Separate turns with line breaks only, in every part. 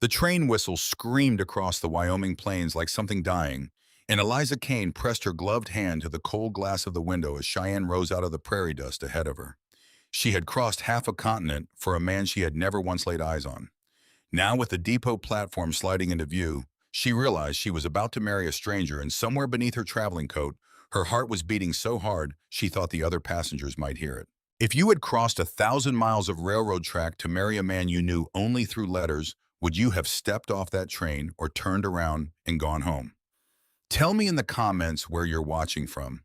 The train whistle screamed across the Wyoming plains like something dying, and Eliza Kane pressed her gloved hand to the cold glass of the window as Cheyenne rose out of the prairie dust ahead of her. She had crossed half a continent for a man she had never once laid eyes on. Now, with the depot platform sliding into view, she realized she was about to marry a stranger, and somewhere beneath her traveling coat, her heart was beating so hard she thought the other passengers might hear it. If you had crossed 1,000 miles of railroad track to marry a man you knew only through letters, would you have stepped off that train or turned around and gone home? Tell me in the comments where you're watching from.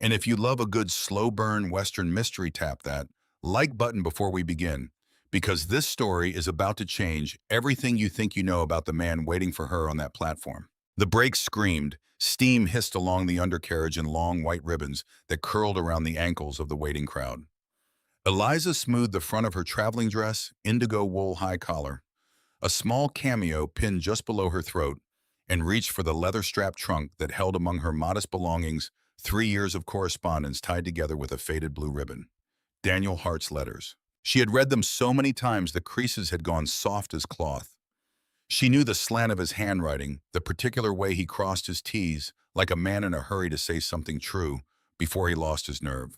And if you love a good slow burn Western mystery, tap that like button before we begin, because this story is about to change everything you think you know about the man waiting for her on that platform. The brakes screamed, steam hissed along the undercarriage in long white ribbons that curled around the ankles of the waiting crowd. Eliza smoothed the front of her traveling dress, indigo wool high collar, a small cameo pinned just below her throat, and reached for the leather-strapped trunk that held among her modest belongings 3 years of correspondence tied together with a faded blue ribbon. Daniel Hart's letters. She had read them so many times the creases had gone soft as cloth. She knew the slant of his handwriting, the particular way he crossed his T's, like a man in a hurry to say something true before he lost his nerve.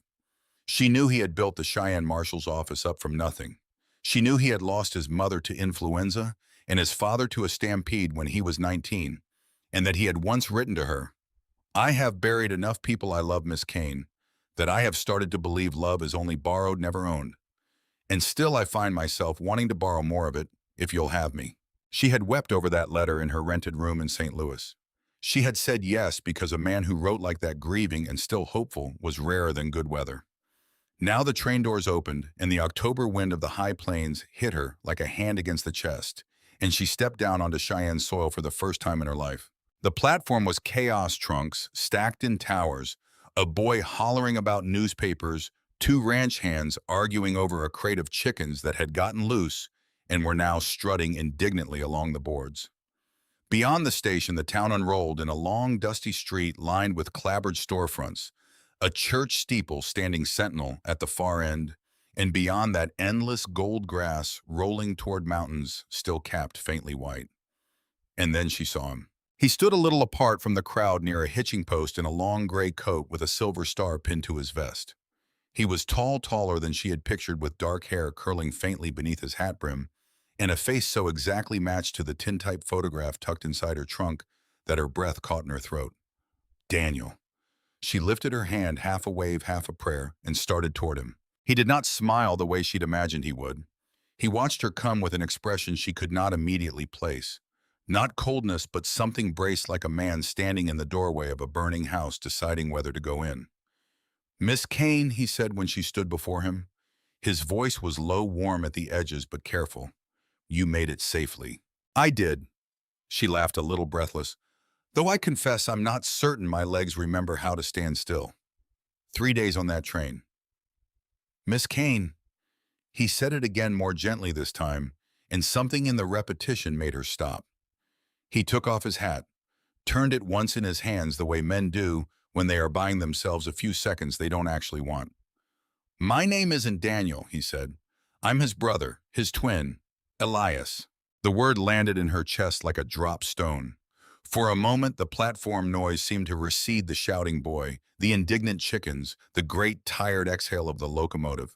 She knew he had built the Cheyenne Marshal's office up from nothing. She knew he had lost his mother to influenza and his father to a stampede when he was 19, and that he had once written to her, "I have buried enough people I love, Miss Kane, that I have started to believe love is only borrowed, never owned. And still I find myself wanting to borrow more of it, if you'll have me." She had wept over that letter in her rented room in St. Louis. She had said yes because a man who wrote like that, grieving and still hopeful, was rarer than good weather. Now the train doors opened, and the October wind of the high plains hit her like a hand against the chest, and she stepped down onto Cheyenne soil for the first time in her life. The platform was chaos: trunks stacked in towers, a boy hollering about newspapers, two ranch hands arguing over a crate of chickens that had gotten loose and were now strutting indignantly along the boards. Beyond the station, the town unrolled in a long, dusty street lined with clapboard storefronts, a church steeple standing sentinel at the far end, and beyond that endless gold grass rolling toward mountains still capped faintly white. And then she saw him. He stood a little apart from the crowd near a hitching post in a long gray coat with a silver star pinned to his vest. He was tall, taller than she had pictured, with dark hair curling faintly beneath his hat brim, and a face so exactly matched to the tintype photograph tucked inside her trunk that her breath caught in her throat. Daniel. She lifted her hand, half a wave, half a prayer, and started toward him. He did not smile the way she'd imagined he would. He watched her come with an expression she could not immediately place. Not coldness, but something braced, like a man standing in the doorway of a burning house deciding whether to go in. "Miss Kane," he said when she stood before him. His voice was low, warm at the edges, but careful. "You made it safely." "I did." She laughed, a little breathless. "Though I confess I'm not certain my legs remember how to stand still. 3 days on that train." "Miss Kane." He said it again, more gently this time, and something in the repetition made her stop. He took off his hat, turned it once in his hands the way men do when they are buying themselves a few seconds they don't actually want. "My name isn't Daniel," he said. "I'm his brother, his twin, Elias." The word landed in her chest like a dropped stone. For a moment, the platform noise seemed to recede: the shouting boy, the indignant chickens, the great tired exhale of the locomotive.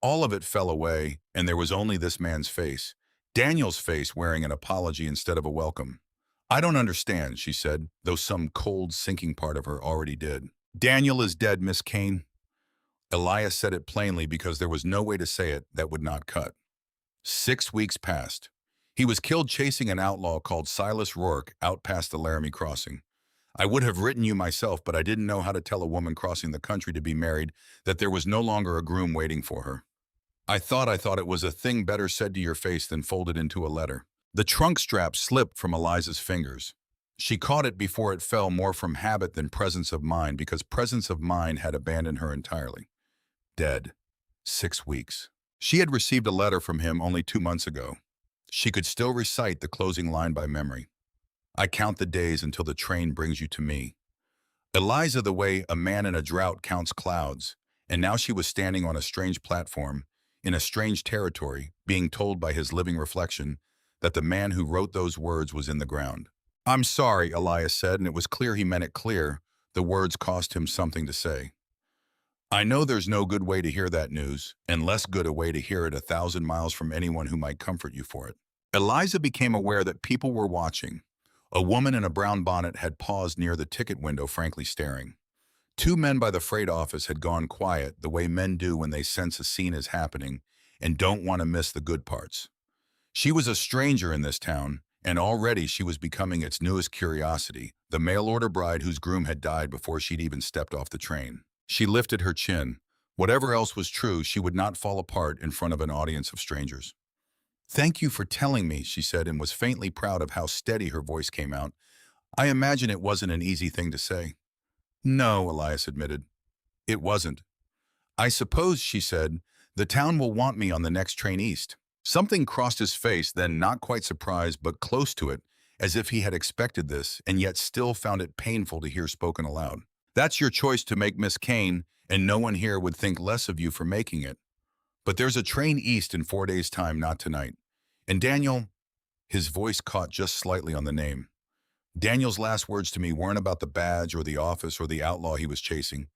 All of it fell away, and there was only this man's face, Daniel's face, wearing an apology instead of a welcome. "I don't understand," she said, though some cold, sinking part of her already did. "Daniel is dead, Miss Kane." Elias said it plainly because there was no way to say it that would not cut. 6 weeks passed. He was killed chasing an outlaw called Silas Rourke out past the Laramie Crossing. "I would have written you myself, but I didn't know how to tell a woman crossing the country to be married that there was no longer a groom waiting for her. I thought it was a thing better said to your face than folded into a letter." The trunk strap slipped from Eliza's fingers. She caught it before it fell, more from habit than presence of mind, because presence of mind had abandoned her entirely. Dead. 6 weeks. She had received a letter from him only 2 months ago. She could still recite the closing line by memory. "I count the days until the train brings you to me." Eliza, the way a man in a drought counts clouds, and now she was standing on a strange platform, in a strange territory, being told by his living reflection that the man who wrote those words was in the ground. "I'm sorry," Elias said, and it was clear he meant it clear. The words cost him something to say. "I know there's no good way to hear that news, and less good a way to hear it 1,000 miles from anyone who might comfort you for it." Eliza became aware that people were watching. A woman in a brown bonnet had paused near the ticket window, frankly staring. Two men by the freight office had gone quiet, the way men do when they sense a scene is happening and don't want to miss the good parts. She was a stranger in this town, and already she was becoming its newest curiosity, the mail-order bride whose groom had died before she'd even stepped off the train. She lifted her chin. Whatever else was true, she would not fall apart in front of an audience of strangers. "Thank you for telling me," she said, and was faintly proud of how steady her voice came out. "I imagine it wasn't an easy thing to say." "No," Elias admitted. "It wasn't." "I suppose," she said, "the town will want me on the next train east." Something crossed his face, then not quite surprised, but close to it, as if he had expected this, and yet still found it painful to hear spoken aloud. "That's your choice to make, Miss Kane, and no one here would think less of you for making it. But there's a train east in 4 days' time, not tonight. And Daniel," his voice caught just slightly on the name. "Daniel's last words to me weren't about the badge or the office or the outlaw he was chasing.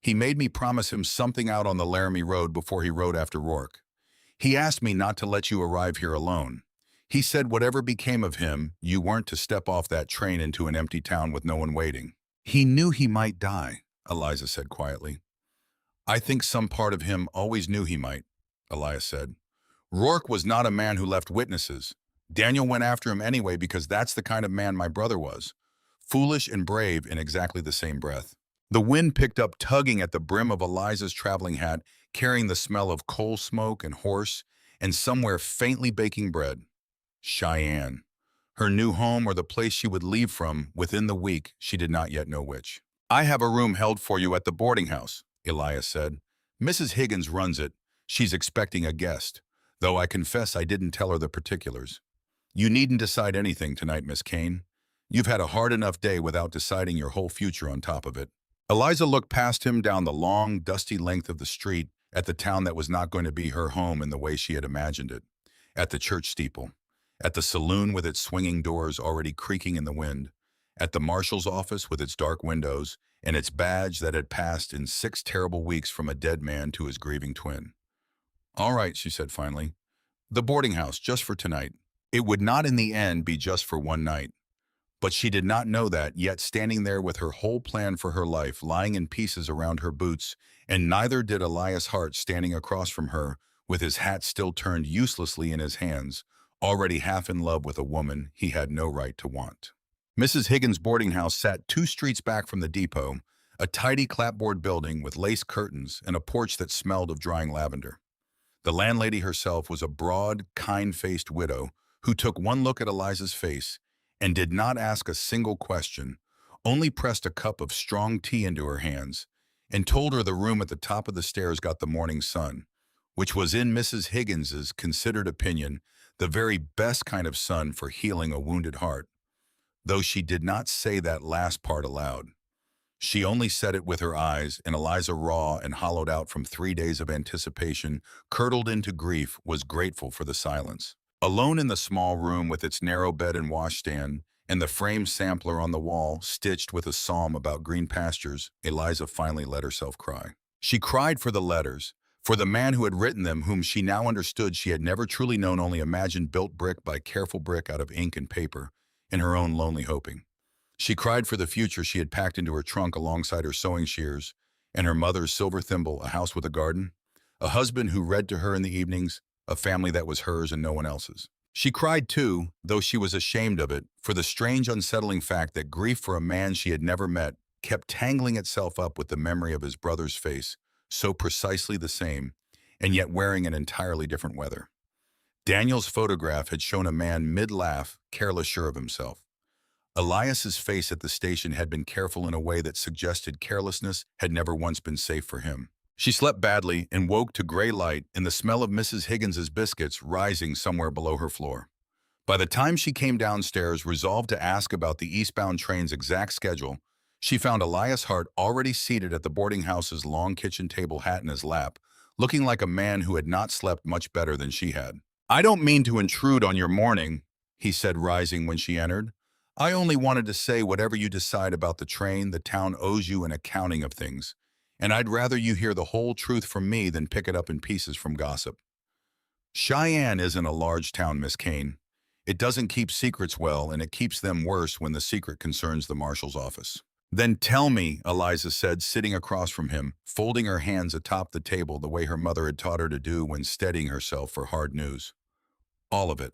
He made me promise him something out on the Laramie Road before he rode after Rourke. He asked me not to let you arrive here alone. He said whatever became of him, you weren't to step off that train into an empty town with no one waiting." "He knew he might die," Eliza said quietly. "I think some part of him always knew he might," Elias said. "Rourke was not a man who left witnesses. Daniel went after him anyway because that's the kind of man my brother was. Foolish and brave in exactly the same breath." The wind picked up, tugging at the brim of Eliza's traveling hat, carrying the smell of coal smoke and horse, and somewhere faintly baking bread. Cheyenne. Her new home, or the place she would leave from within the week, she did not yet know which. "I have a room held for you at the boarding house," Elias said. "Mrs. Higgins runs it. She's expecting a guest, though I confess I didn't tell her the particulars. You needn't decide anything tonight, Miss Kane. You've had a hard enough day without deciding your whole future on top of it." Eliza looked past him down the long, dusty length of the street at the town that was not going to be her home in the way she had imagined it, at the church steeple, at the saloon with its swinging doors already creaking in the wind, at the Marshal's office with its dark windows and its badge that had passed in 6 terrible weeks from a dead man to his grieving twin. "All right," she said finally. "The boarding house, just for tonight." It would not in the end be just for one night. But she did not know that, yet standing there with her whole plan for her life lying in pieces around her boots, and neither did Elias Hart standing across from her, with his hat still turned uselessly in his hands, already half in love with a woman he had no right to want. Mrs. Higgins' boarding house sat 2 streets back from the depot, a tidy clapboard building with lace curtains and a porch that smelled of drying lavender. The landlady herself was a broad, kind-faced widow who took one look at Eliza's face and did not ask a single question, only pressed a cup of strong tea into her hands and told her the room at the top of the stairs got the morning sun, which was in Mrs. Higgins's considered opinion the very best kind of sun for healing a wounded heart, though she did not say that last part aloud. She only said it with her eyes, and Eliza, raw and hollowed out from 3 days of anticipation, curdled into grief, was grateful for the silence. Alone in the small room with its narrow bed and washstand, and the framed sampler on the wall, stitched with a psalm about green pastures, Eliza finally let herself cry. She cried for the letters, for the man who had written them, whom she now understood she had never truly known, only imagined built brick by careful brick out of ink and paper, in her own lonely hoping. She cried for the future she had packed into her trunk alongside her sewing shears, and her mother's silver thimble, a house with a garden, a husband who read to her in the evenings, a family that was hers and no one else's. She cried too, though she was ashamed of it, for the strange unsettling fact that grief for a man she had never met kept tangling itself up with the memory of his brother's face, so precisely the same, and yet wearing an entirely different weather. Daniel's photograph had shown a man mid-laugh, careless sure of himself. Elias's face at the station had been careful in a way that suggested carelessness had never once been safe for him. She slept badly and woke to gray light and the smell of Mrs. Higgins's biscuits rising somewhere below her floor. By the time she came downstairs, resolved to ask about the eastbound train's exact schedule, she found Elias Hart already seated at the boarding house's long kitchen table, hat in his lap, looking like a man who had not slept much better than she had. "I don't mean to intrude on your morning," he said, rising when she entered. "I only wanted to say whatever you decide about the train, the town owes you an accounting of things, and I'd rather you hear the whole truth from me than pick it up in pieces from gossip." Cheyenne isn't a large town, Miss Kane. It doesn't keep secrets well, and it keeps them worse when the secret concerns the marshal's office. "Then tell me," Eliza said, sitting across from him, folding her hands atop the table the way her mother had taught her to do when steadying herself for hard news. "All of it."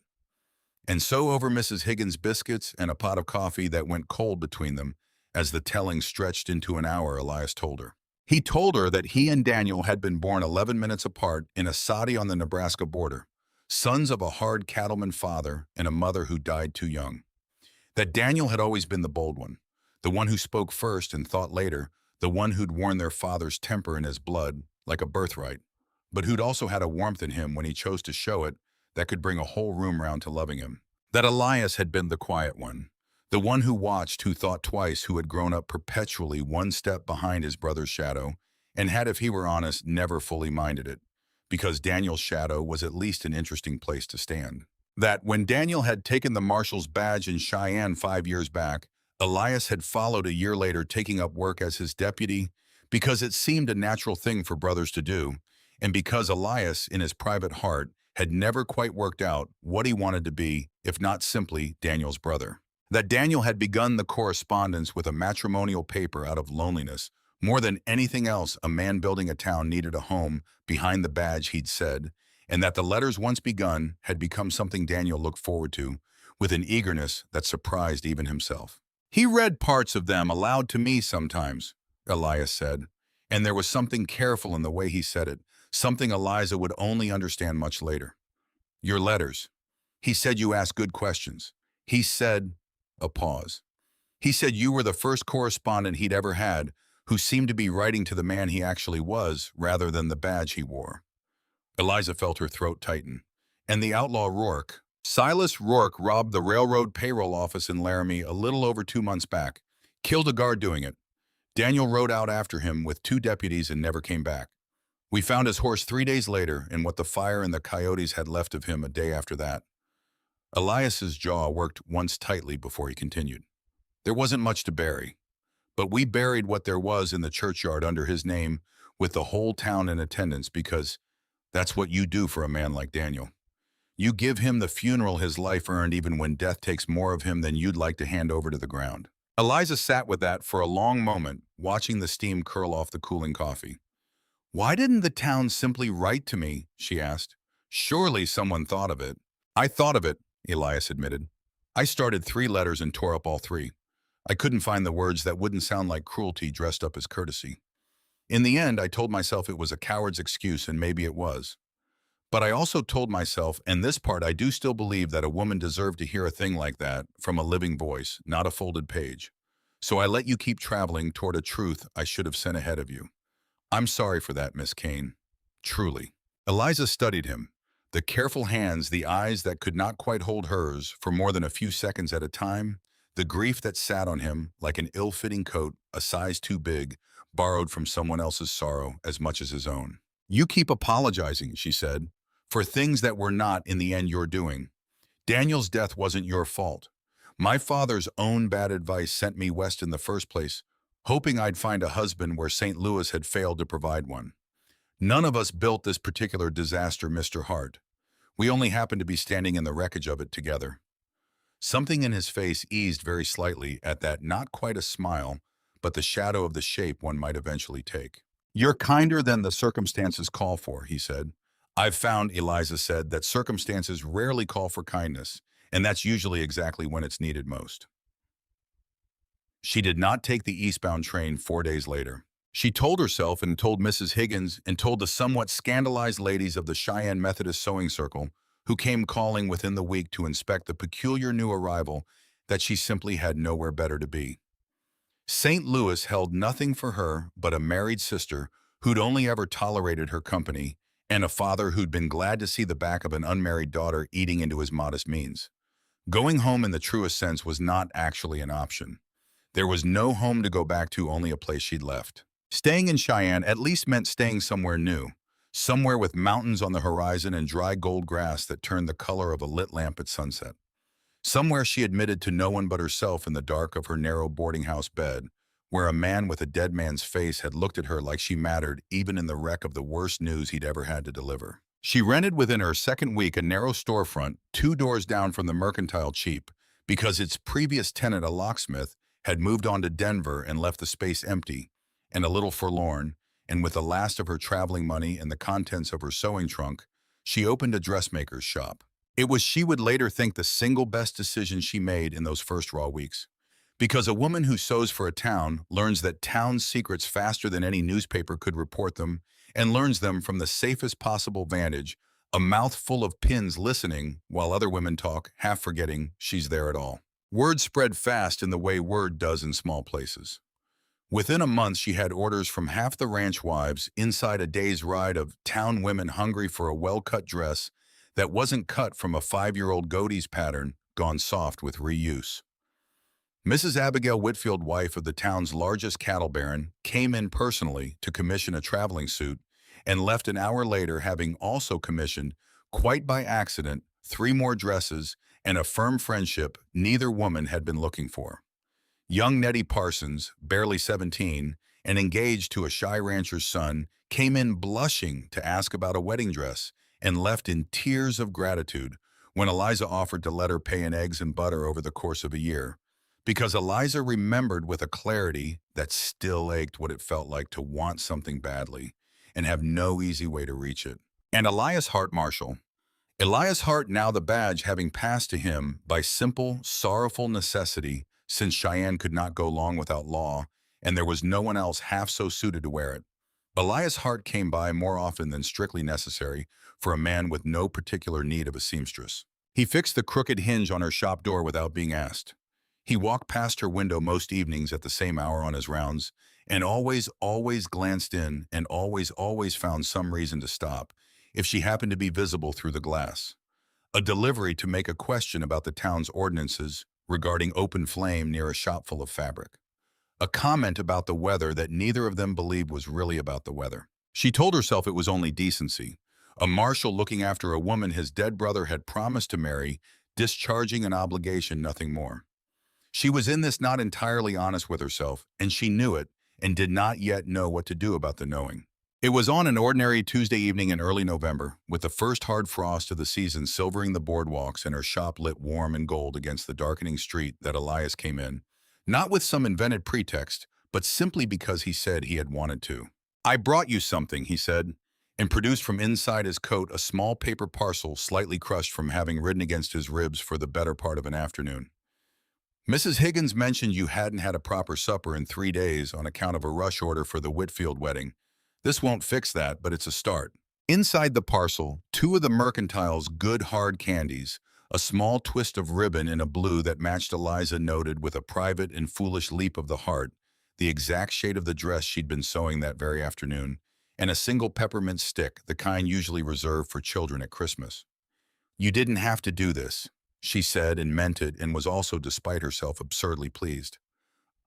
And so over Mrs. Higgins' biscuits and a pot of coffee that went cold between them, as the telling stretched into an hour, Elias told her. He told her that he and Daniel had been born 11 minutes apart in a soddy on the Nebraska border, sons of a hard cattleman father and a mother who died too young. That Daniel had always been the bold one, the one who spoke first and thought later, the one who'd worn their father's temper in his blood, like a birthright, but who'd also had a warmth in him when he chose to show it that could bring a whole room round to loving him. That Elias had been the quiet one, the one who watched, who thought twice, who had grown up perpetually one step behind his brother's shadow, and had, if he were honest, never fully minded it, because Daniel's shadow was at least an interesting place to stand. That when Daniel had taken the marshal's badge in Cheyenne 5 years back, Elias had followed a year later, taking up work as his deputy, because it seemed a natural thing for brothers to do, and because Elias, in his private heart, had never quite worked out what he wanted to be, if not simply Daniel's brother. That Daniel had begun the correspondence with a matrimonial paper out of loneliness. More than anything else, a man building a town needed a home behind the badge, he'd said, and that the letters once begun had become something Daniel looked forward to, with an eagerness that surprised even himself. "He read parts of them aloud to me sometimes," Elias said, and there was something careful in the way he said it, something Eliza would only understand much later. "Your letters. He said you asked good questions. He said," a pause, "he said you were the first correspondent he'd ever had who seemed to be writing to the man he actually was rather than the badge he wore." Eliza felt her throat tighten. "And the outlaw Rourke. Silas Rourke robbed the railroad payroll office in Laramie a little over 2 months back. Killed a guard doing it. Daniel rode out after him with 2 deputies and never came back. We found his horse 3 days later and what the fire and the coyotes had left of him a day after that." Elias's jaw worked once tightly before he continued. "There wasn't much to bury, but we buried what there was in the churchyard under his name with the whole town in attendance, because that's what you do for a man like Daniel. You give him the funeral his life earned, even when death takes more of him than you'd like to hand over to the ground." Eliza sat with that for a long moment, watching the steam curl off the cooling coffee. "Why didn't the town simply write to me?" she asked. "Surely someone thought of it." "I thought of it," Elias admitted. "I started 3 letters and tore up all 3. I couldn't find the words that wouldn't sound like cruelty dressed up as courtesy. In the end, I told myself it was a coward's excuse, and maybe it was. But I also told myself, and this part I do still believe, that a woman deserved to hear a thing like that from a living voice, not a folded page. So I let you keep traveling toward a truth I should have sent ahead of you. I'm sorry for that, Miss Kane. Truly." Eliza studied him, the careful hands, the eyes that could not quite hold hers for more than a few seconds at a time, the grief that sat on him like an ill-fitting coat, a size too big, borrowed from someone else's sorrow as much as his own. "You keep apologizing," she said, "for things that were not, in the end, your doing. Daniel's death wasn't your fault. My father's own bad advice sent me west in the first place, hoping I'd find a husband where St. Louis had failed to provide one. None of us built this particular disaster, Mr. Hart. We only happened to be standing in the wreckage of it together." Something in his face eased very slightly at that, not quite a smile, but the shadow of the shape one might eventually take. "You're kinder than the circumstances call for," he said. "I've found," Eliza said, "that circumstances rarely call for kindness, and that's usually exactly when it's needed most." She did not take the eastbound train 4 days later. She told herself and told Mrs. Higgins and told the somewhat scandalized ladies of the Cheyenne Methodist Sewing Circle, who came calling within the week to inspect the peculiar new arrival, that she simply had nowhere better to be. St. Louis held nothing for her but a married sister who'd only ever tolerated her company, and a father who'd been glad to see the back of an unmarried daughter eating into his modest means. Going home in the truest sense was not actually an option. There was no home to go back to, only a place she'd left. Staying in Cheyenne at least meant staying somewhere new, somewhere with mountains on the horizon and dry gold grass that turned the color of a lit lamp at sunset. Somewhere she admitted to no one but herself in the dark of her narrow boarding house bed, where a man with a dead man's face had looked at her like she mattered even in the wreck of the worst news he'd ever had to deliver. She rented within her second week a narrow storefront 2 doors down from the mercantile cheap because its previous tenant, a locksmith, had moved on to Denver and left the space empty and a little forlorn, and with the last of her traveling money and the contents of her sewing trunk, she opened a dressmaker's shop. It was, she would later think, the single best decision she made in those first raw weeks. Because a woman who sews for a town learns that town secrets faster than any newspaper could report them, and learns them from the safest possible vantage, a mouth full of pins listening while other women talk, half forgetting she's there at all. Word spread fast in the way word does in small places. Within a month, she had orders from half the ranch wives inside a day's ride of town women hungry for a well-cut dress that wasn't cut from a 5-year-old Godey's pattern gone soft with reuse. Mrs. Abigail Whitfield, wife of the town's largest cattle baron, came in personally to commission a traveling suit and left an hour later, having also commissioned, quite by accident, 3 more dresses and a firm friendship neither woman had been looking for. Young Nettie Parsons, barely 17, and engaged to a shy rancher's son, came in blushing to ask about a wedding dress and left in tears of gratitude when Eliza offered to let her pay in eggs and butter over the course of a year, because Eliza remembered with a clarity that still ached what it felt like to want something badly and have no easy way to reach it. And Elias Hart Marshal. Elias Hart, now the badge having passed to him by simple, sorrowful necessity, since Cheyenne could not go long without law, and there was no one else half so suited to wear it. Elias Hart came by more often than strictly necessary for a man with no particular need of a seamstress. He fixed the crooked hinge on her shop door without being asked. He walked past her window most evenings at the same hour on his rounds, and always glanced in and always found some reason to stop if she happened to be visible through the glass. A delivery to make a question about the town's ordinances regarding open flame near a shop full of fabric. A comment about the weather that neither of them believed was really about the weather. She told herself it was only decency. A marshal looking after a woman his dead brother had promised to marry, discharging an obligation, nothing more. She was in this not entirely honest with herself, and she knew it, and did not yet know what to do about the knowing. It was on an ordinary Tuesday evening in early November, with the first hard frost of the season silvering the boardwalks and her shop lit warm and gold against the darkening street, that Elias came in, not with some invented pretext, but simply because he said he had wanted to. "I brought you something," he said, and produced from inside his coat a small paper parcel slightly crushed from having ridden against his ribs for the better part of an afternoon. "Mrs. Higgins mentioned you hadn't had a proper supper in 3 days on account of a rush order for the Whitfield wedding. This won't fix that, but it's a start." Inside the parcel, 2 of the mercantile's good hard candies, a small twist of ribbon in a blue that matched, Eliza noted with a private and foolish leap of the heart, the exact shade of the dress she'd been sewing that very afternoon, and a single peppermint stick, the kind usually reserved for children at Christmas. "You didn't have to do this," she said, and meant it, and was also, despite herself, absurdly pleased.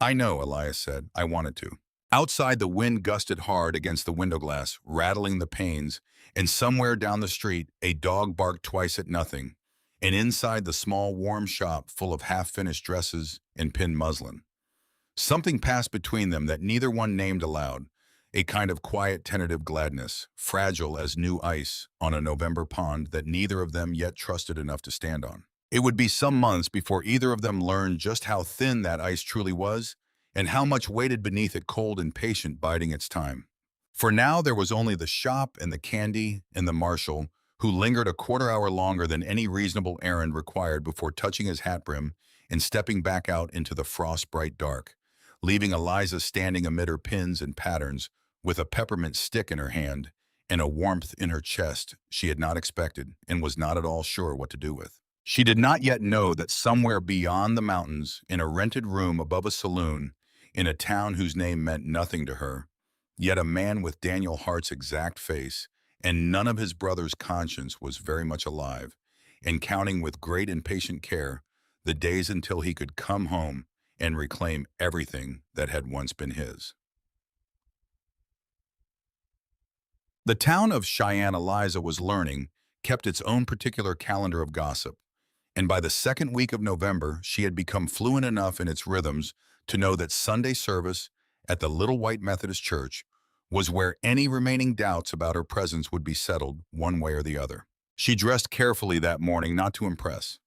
"I know," Elias said. "I wanted to." Outside, the wind gusted hard against the window glass, rattling the panes, and somewhere down the street, a dog barked twice at nothing, and inside the small, warm shop full of half-finished dresses and pinned muslin. Something passed between them that neither one named aloud, a kind of quiet, tentative gladness, fragile as new ice on a November pond that neither of them yet trusted enough to stand on. It would be some months before either of them learned just how thin that ice truly was, and how much waited beneath it, cold and patient, biding its time. For now there was only the shop and the candy and the marshal, who lingered a quarter-hour longer than any reasonable errand required before touching his hat brim and stepping back out into the frost-bright dark, leaving Eliza standing amid her pins and patterns with a peppermint stick in her hand and a warmth in her chest she had not expected and was not at all sure what to do with. She did not yet know that somewhere beyond the mountains, in a rented room above a saloon, in a town whose name meant nothing to her, yet a man with Daniel Hart's exact face and none of his brother's conscience was very much alive, and counting with great and patient care the days until he could come home and reclaim everything that had once been his. The town of Cheyenne, Eliza was learning, kept its own particular calendar of gossip, And by the second week of November, she had become fluent enough in its rhythms to know that Sunday service at the Little White Methodist Church was where any remaining doubts about her presence would be settled one way or the other. She dressed carefully that morning, not to impress.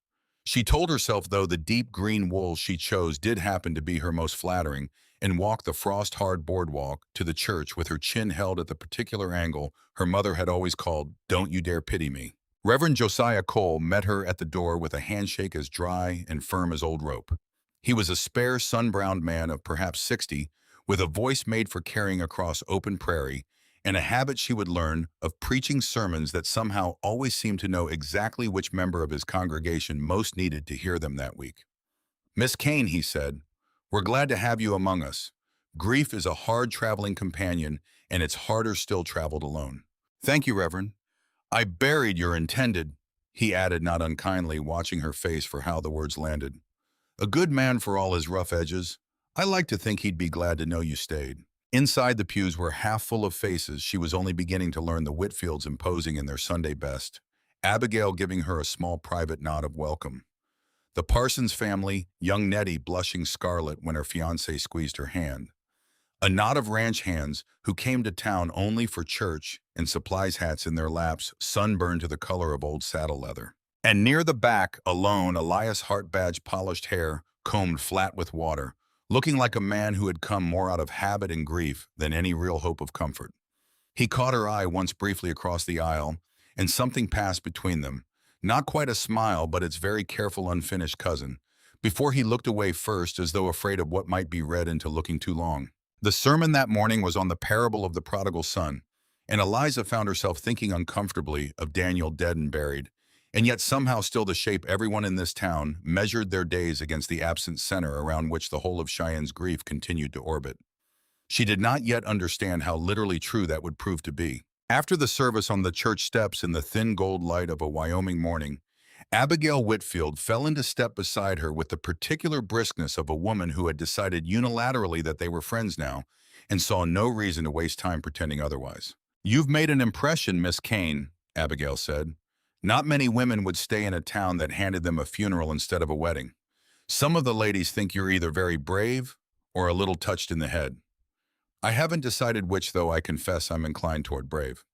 She told herself, though, the deep green wool she chose did happen to be her most flattering, and walked the frost-hard boardwalk to the church with her chin held at the particular angle her mother had always called, "Don't you dare pity me." Reverend Josiah Cole met her at the door with a handshake as dry and firm as old rope. He was a spare, sun-browned man of perhaps 60, with a voice made for carrying across open prairie, and a habit she would learn of preaching sermons that somehow always seemed to know exactly which member of his congregation most needed to hear them that week. "Miss Kane," he said, "we're glad to have you among us. Grief is a hard-traveling companion, and it's harder still traveled alone." "Thank you, Reverend. I buried your intended," he added not unkindly, watching her face for how the words landed. "A good man for all his rough edges. I like to think he'd be glad to know you stayed." Inside, the pews were half full of faces she was only beginning to learn, the Whitfields imposing in their Sunday best, Abigail giving her a small private nod of welcome. The Parsons family, young Nettie blushing scarlet when her fiancé squeezed her hand. A knot of ranch hands who came to town only for church and supplies hats in their laps, sunburned to the color of old saddle leather. And near the back, alone, Elias heart badge polished hair, combed flat with water, looking like a man who had come more out of habit and grief than any real hope of comfort. He caught her eye once briefly across the aisle, and something passed between them. Not quite a smile, but its very careful, unfinished cousin, before he looked away first as though afraid of what might be read into looking too long. The sermon that morning was on the parable of the prodigal son, and Eliza found herself thinking uncomfortably of Daniel dead and buried, and yet somehow still to shape everyone in this town measured their days against the absent center around which the whole of Cheyenne's grief continued to orbit. She did not yet understand how literally true that would prove to be. After the service on the church steps in the thin gold light of a Wyoming morning, Abigail Whitfield fell into step beside her with the particular briskness of a woman who had decided unilaterally that they were friends now and saw no reason to waste time pretending otherwise. "You've made an impression, Miss Kane," Abigail said. "Not many women would stay in a town that handed them a funeral instead of a wedding. Some of the ladies think you're either very brave or a little touched in the head. I haven't decided which, though I confess I'm inclined toward brave."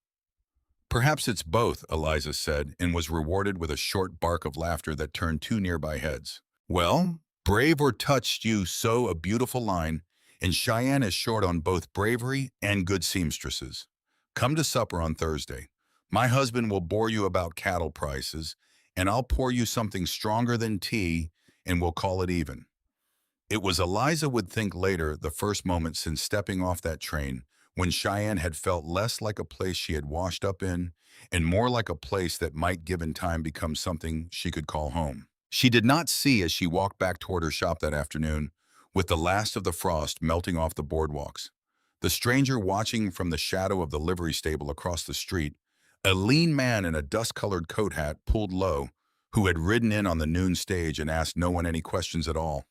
"Perhaps it's both," Eliza said, and was rewarded with a short bark of laughter that turned two nearby heads. "Well, brave or touched, you sew a beautiful line, and Cheyenne is short on both bravery and good seamstresses. Come to supper on Thursday. My husband will bore you about cattle prices, and I'll pour you something stronger than tea, and we'll call it even." It was, Eliza would think later, the first moment since stepping off that train when Cheyenne had felt less like a place she had washed up in and more like a place that might, given time, become something she could call home. She did not see, as she walked back toward her shop that afternoon, with the last of the frost melting off the boardwalks, the stranger watching from the shadow of the livery stable across the street, a lean man in a dust-colored coat hat pulled low, who had ridden in on the noon stage and asked no one any questions at all,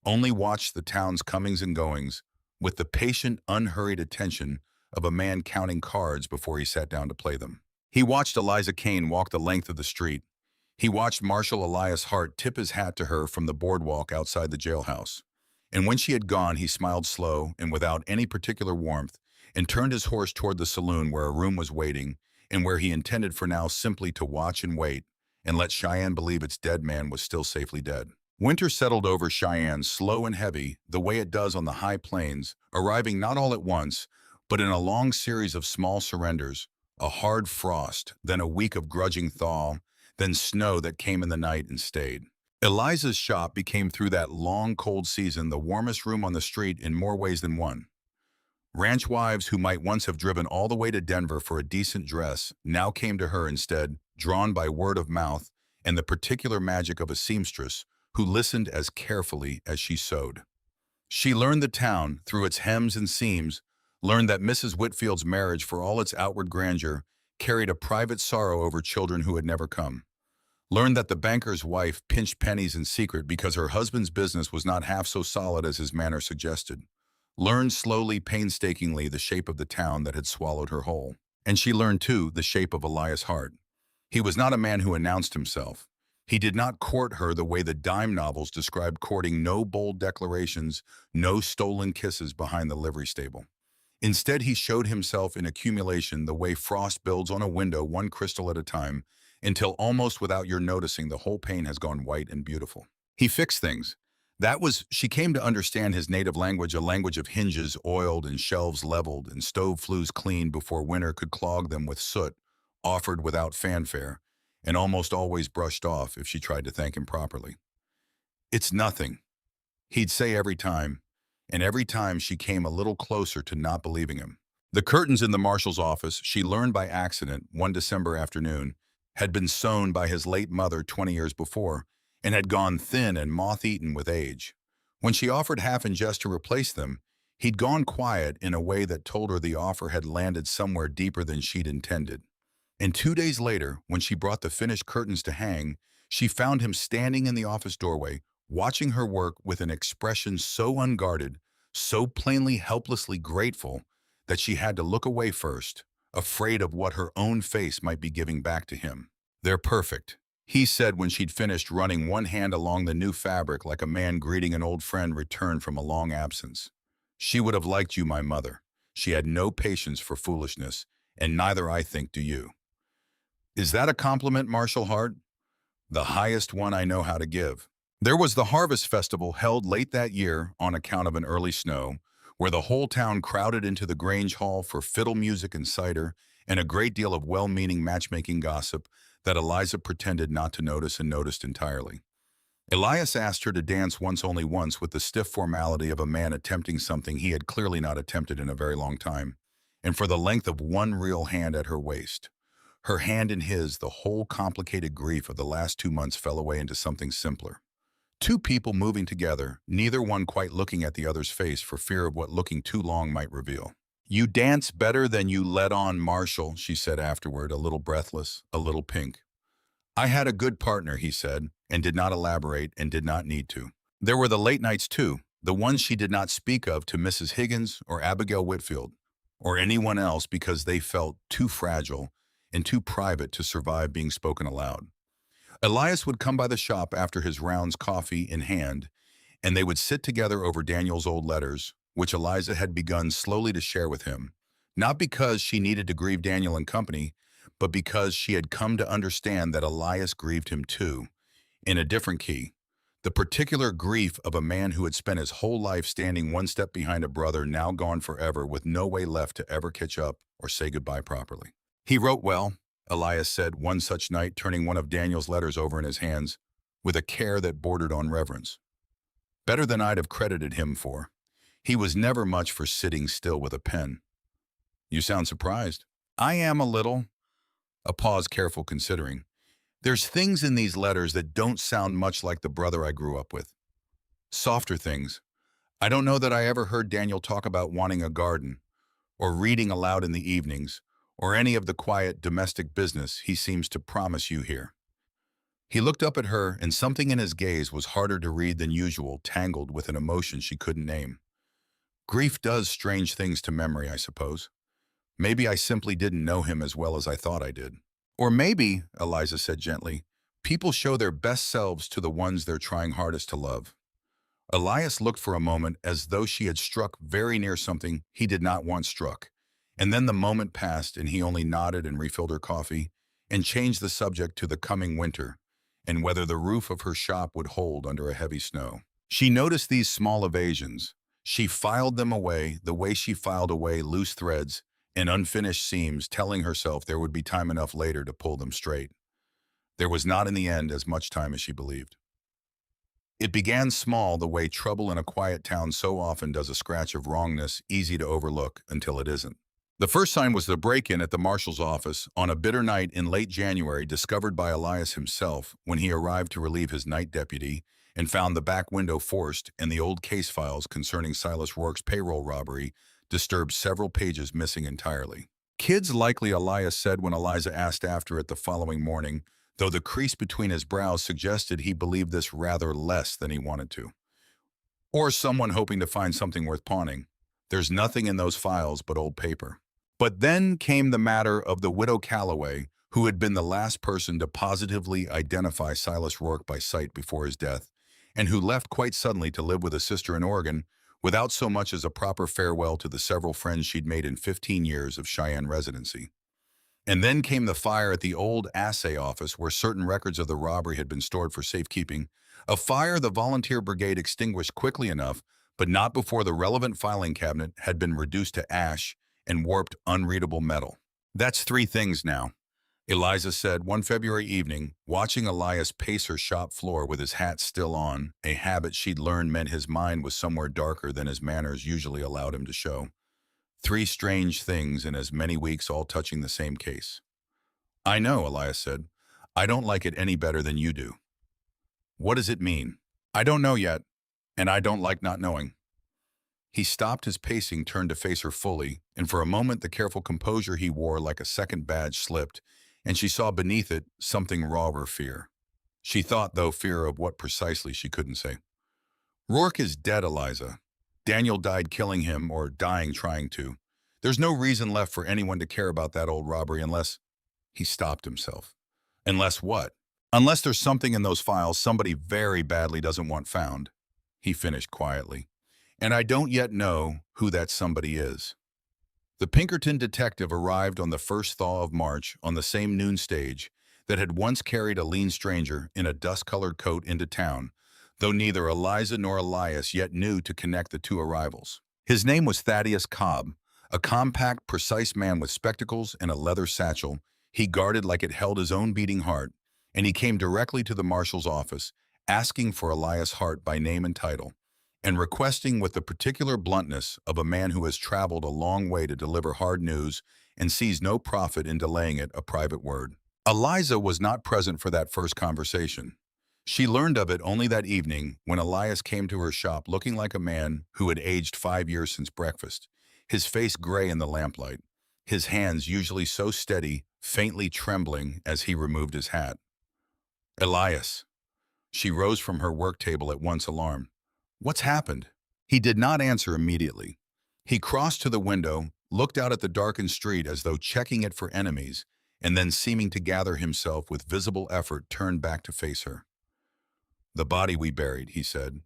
only watched the town's comings and goings with the patient, unhurried attention of a man counting cards before he sat down to play them. He watched Eliza Kane walk the length of the street. He watched Marshal Elias Hart tip his hat to her from the boardwalk outside the jailhouse. And when she had gone, he smiled slow and without any particular warmth and turned his horse toward the saloon where a room was waiting and where he intended for now simply to watch and wait and let Cheyenne believe its dead man was still safely dead. Winter settled over Cheyenne, slow and heavy, the way it does on the high plains, arriving not all at once, but in a long series of small surrenders, a hard frost, then a week of grudging thaw, then snow that came in the night and stayed. Eliza's shop became, through that long, cold season, the warmest room on the street in more ways than one. Ranch wives who might once have driven all the way to Denver for a decent dress now came to her instead, drawn by word of mouth and the particular magic of a seamstress who listened as carefully as she sewed. She learned the town through its hems and seams, learned that Mrs. Whitfield's marriage, for all its outward grandeur, carried a private sorrow over children who had never come. Learned that the banker's wife pinched pennies in secret because her husband's business was not half so solid as his manner suggested. Learned slowly, painstakingly, the shape of the town that had swallowed her whole. And she learned, too, the shape of Elias Hart. He was not a man who announced himself. He did not court her the way the dime novels described courting: no bold declarations, no stolen kisses behind the livery stable. Instead, he showed himself in accumulation the way frost builds on a window, one crystal at a time, until almost without your noticing the whole pane has gone white and beautiful. He fixed things. She came to understand his native language, a language of hinges oiled and shelves leveled and stove flues cleaned before winter could clog them with soot, offered without fanfare, and almost always brushed off if she tried to thank him properly. "It's nothing," he'd say every time, and every time she came a little closer to not believing him. The curtains in the Marshal's office, she learned by accident one December afternoon, had been sewn by his late mother 20 years before, and had gone thin and moth-eaten with age. When she offered half in jest to replace them, he'd gone quiet in a way that told her the offer had landed somewhere deeper than she'd intended. And 2 days later, when she brought the finished curtains to hang, she found him standing in the office doorway, watching her work with an expression so unguarded, so plainly helplessly grateful, that she had to look away first, afraid of what her own face might be giving back to him. "They're perfect," he said when she'd finished, running one hand along the new fabric like a man greeting an old friend returned from a long absence. "She would have liked you, my mother. She had no patience for foolishness, and neither, I think, do you." Is that a compliment, Marshal Hart? "The highest one I know how to give." There was the Harvest Festival held late that year on account of an early snow, where the whole town crowded into the Grange Hall for fiddle music and cider, and a great deal of well-meaning matchmaking gossip that Eliza pretended not to notice and noticed entirely. Elias asked her to dance only once with the stiff formality of a man attempting something he had clearly not attempted in a very long time, and for the length of one real hand at her waist. Her hand in his, the whole complicated grief of the last 2 months fell away into something simpler. Two people moving together, neither one quite looking at the other's face for fear of what looking too long might reveal. "You dance better than you let on, Marshal," she said afterward, a little breathless, a little pink. "I had a good partner," he said, and did not elaborate and did not need to. There were the late nights too, the ones she did not speak of to Mrs. Higgins or Abigail Whitfield, or anyone else because they felt too fragile and too private to survive being spoken aloud. Elias would come by the shop after his rounds, coffee in hand, and they would sit together over Daniel's old letters, which Eliza had begun slowly to share with him, not because she needed to grieve Daniel and company, but because she had come to understand that Elias grieved him too, in a different key. The particular grief of a man who had spent his whole life standing one step behind a brother now gone forever with no way left to ever catch up or say goodbye properly. "He wrote well," Elias said one such night, turning one of Daniel's letters over in his hands, with a care that bordered on reverence. "Better than I'd have credited him for. He was never much for sitting still with a pen." "You sound surprised." "I am a little." A pause, careful considering. "There's things in these letters that don't sound much like the brother I grew up with. Softer things. I don't know that I ever heard Daniel talk about wanting a garden, or reading aloud in the evenings, or any of the quiet domestic business he seems to promise you here." He looked up at her, and something in his gaze was harder to read than usual, tangled with an emotion she couldn't name. "Grief does strange things to memory, I suppose. Maybe I simply didn't know him as well as I thought I did." "Or maybe," Eliza said gently, "people show their best selves to the ones they're trying hardest to love." Elias looked for a moment as though she had struck very near something he did not want struck, and then the moment passed and he only nodded and refilled her coffee and changed the subject to the coming winter and whether the roof of her shop would hold under a heavy snow. She noticed these small evasions. She filed them away the way she filed away loose threads and unfinished seams, telling herself there would be time enough later to pull them straight. There was not in the end as much time as she believed. It began small, the way trouble in a quiet town so often does, a scratch of wrongness easy to overlook until it isn't. The first sign was the break-in at the Marshal's office on a bitter night in late January, discovered by Elias himself when he arrived to relieve his night deputy and found the back window forced and the old case files concerning Silas Rourke's payroll robbery disturbed, several pages missing entirely. "Kids likely," Elias said when Eliza asked after it the following morning, though the crease between his brows suggested he believed this rather less than he wanted to. "Or someone hoping to find something worth pawning. There's nothing in those files but old paper." But then came the matter of the widow Calloway, who had been the last person to positively identify Silas Rourke by sight before his death, and who left quite suddenly to live with a sister in Oregon without so much as a proper farewell to the several friends she'd made in 15 years of Cheyenne residency. And then came the fire at the old assay office where certain records of the robbery had been stored for safekeeping, a fire the volunteer brigade extinguished quickly enough, but not before the relevant filing cabinet had been reduced to ash and warped unreadable metal. That's three things now, Eliza said one February evening, watching Elias pace her shop floor with his hat still on, a habit she'd learned meant his mind was somewhere darker than his manners usually allowed him to show. Three strange things in as many weeks, all touching the same case. I know, Elias said. I don't like it any better than you do. What does it mean? I don't know yet, and I don't like not knowing. He stopped his pacing, turned to face her fully, and for a moment the careful composure he wore like a second badge slipped, and she saw beneath it something rawer fear. She thought, though, fear of what precisely she couldn't say. Rourke is dead, Eliza. Daniel died killing him, or dying trying to. There's no reason left for anyone to care about that old robbery unless... He stopped himself. Unless what? Unless there's something in those files somebody very badly doesn't want found, he finished quietly. And I don't yet know who that somebody is. The Pinkerton detective arrived on the first thaw of March on the same noon stage that had once carried a lean stranger in a dust-colored coat into town, though neither Eliza nor Elias yet knew to connect the two arrivals. His name was Thaddeus Cobb, a compact, precise man with spectacles and a leather satchel he guarded like it held his own beating heart, and he came directly to the Marshal's office, asking for Elias Hart by name and title, and requesting with the particular bluntness of a man who has traveled a long way to deliver hard news and sees no profit in delaying it a private word. Eliza was not present for that first conversation. She learned of it only that evening when Elias came to her shop looking like a man who had aged 5 years since breakfast, his face gray in the lamplight, his hands usually so steady, faintly trembling as he removed his hat. Elias. She rose from her work table at once, alarmed. What's happened? He did not answer immediately. He crossed to the window, looked out at the darkened street as though checking it for enemies, and then seeming to gather himself with visible effort turned back to face her. The body we buried, he said,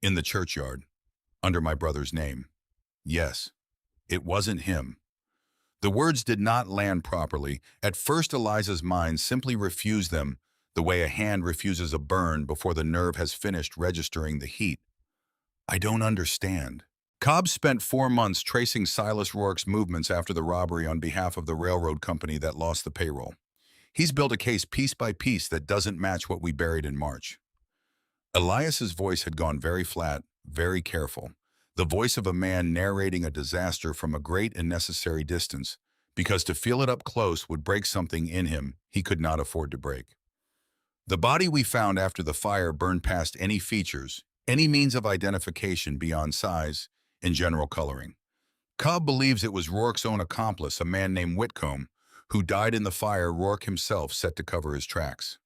in the churchyard, under my brother's name. Yes, it wasn't him. The words did not land properly. At first, Eliza's mind simply refused them, the way a hand refuses a burn before the nerve has finished registering the heat. I don't understand. Cobb spent 4 months tracing Silas Rourke's movements after the robbery on behalf of the railroad company that lost the payroll. He's built a case piece by piece that doesn't match what we buried in March. Elias's voice had gone very flat, very careful, the voice of a man narrating a disaster from a great and necessary distance, because to feel it up close would break something in him he could not afford to break. The body we found after the fire burned past any features, any means of identification beyond size and general coloring. Cobb believes it was Rourke's own accomplice, a man named Whitcomb, who died in the fire Rourke himself set to cover his tracks.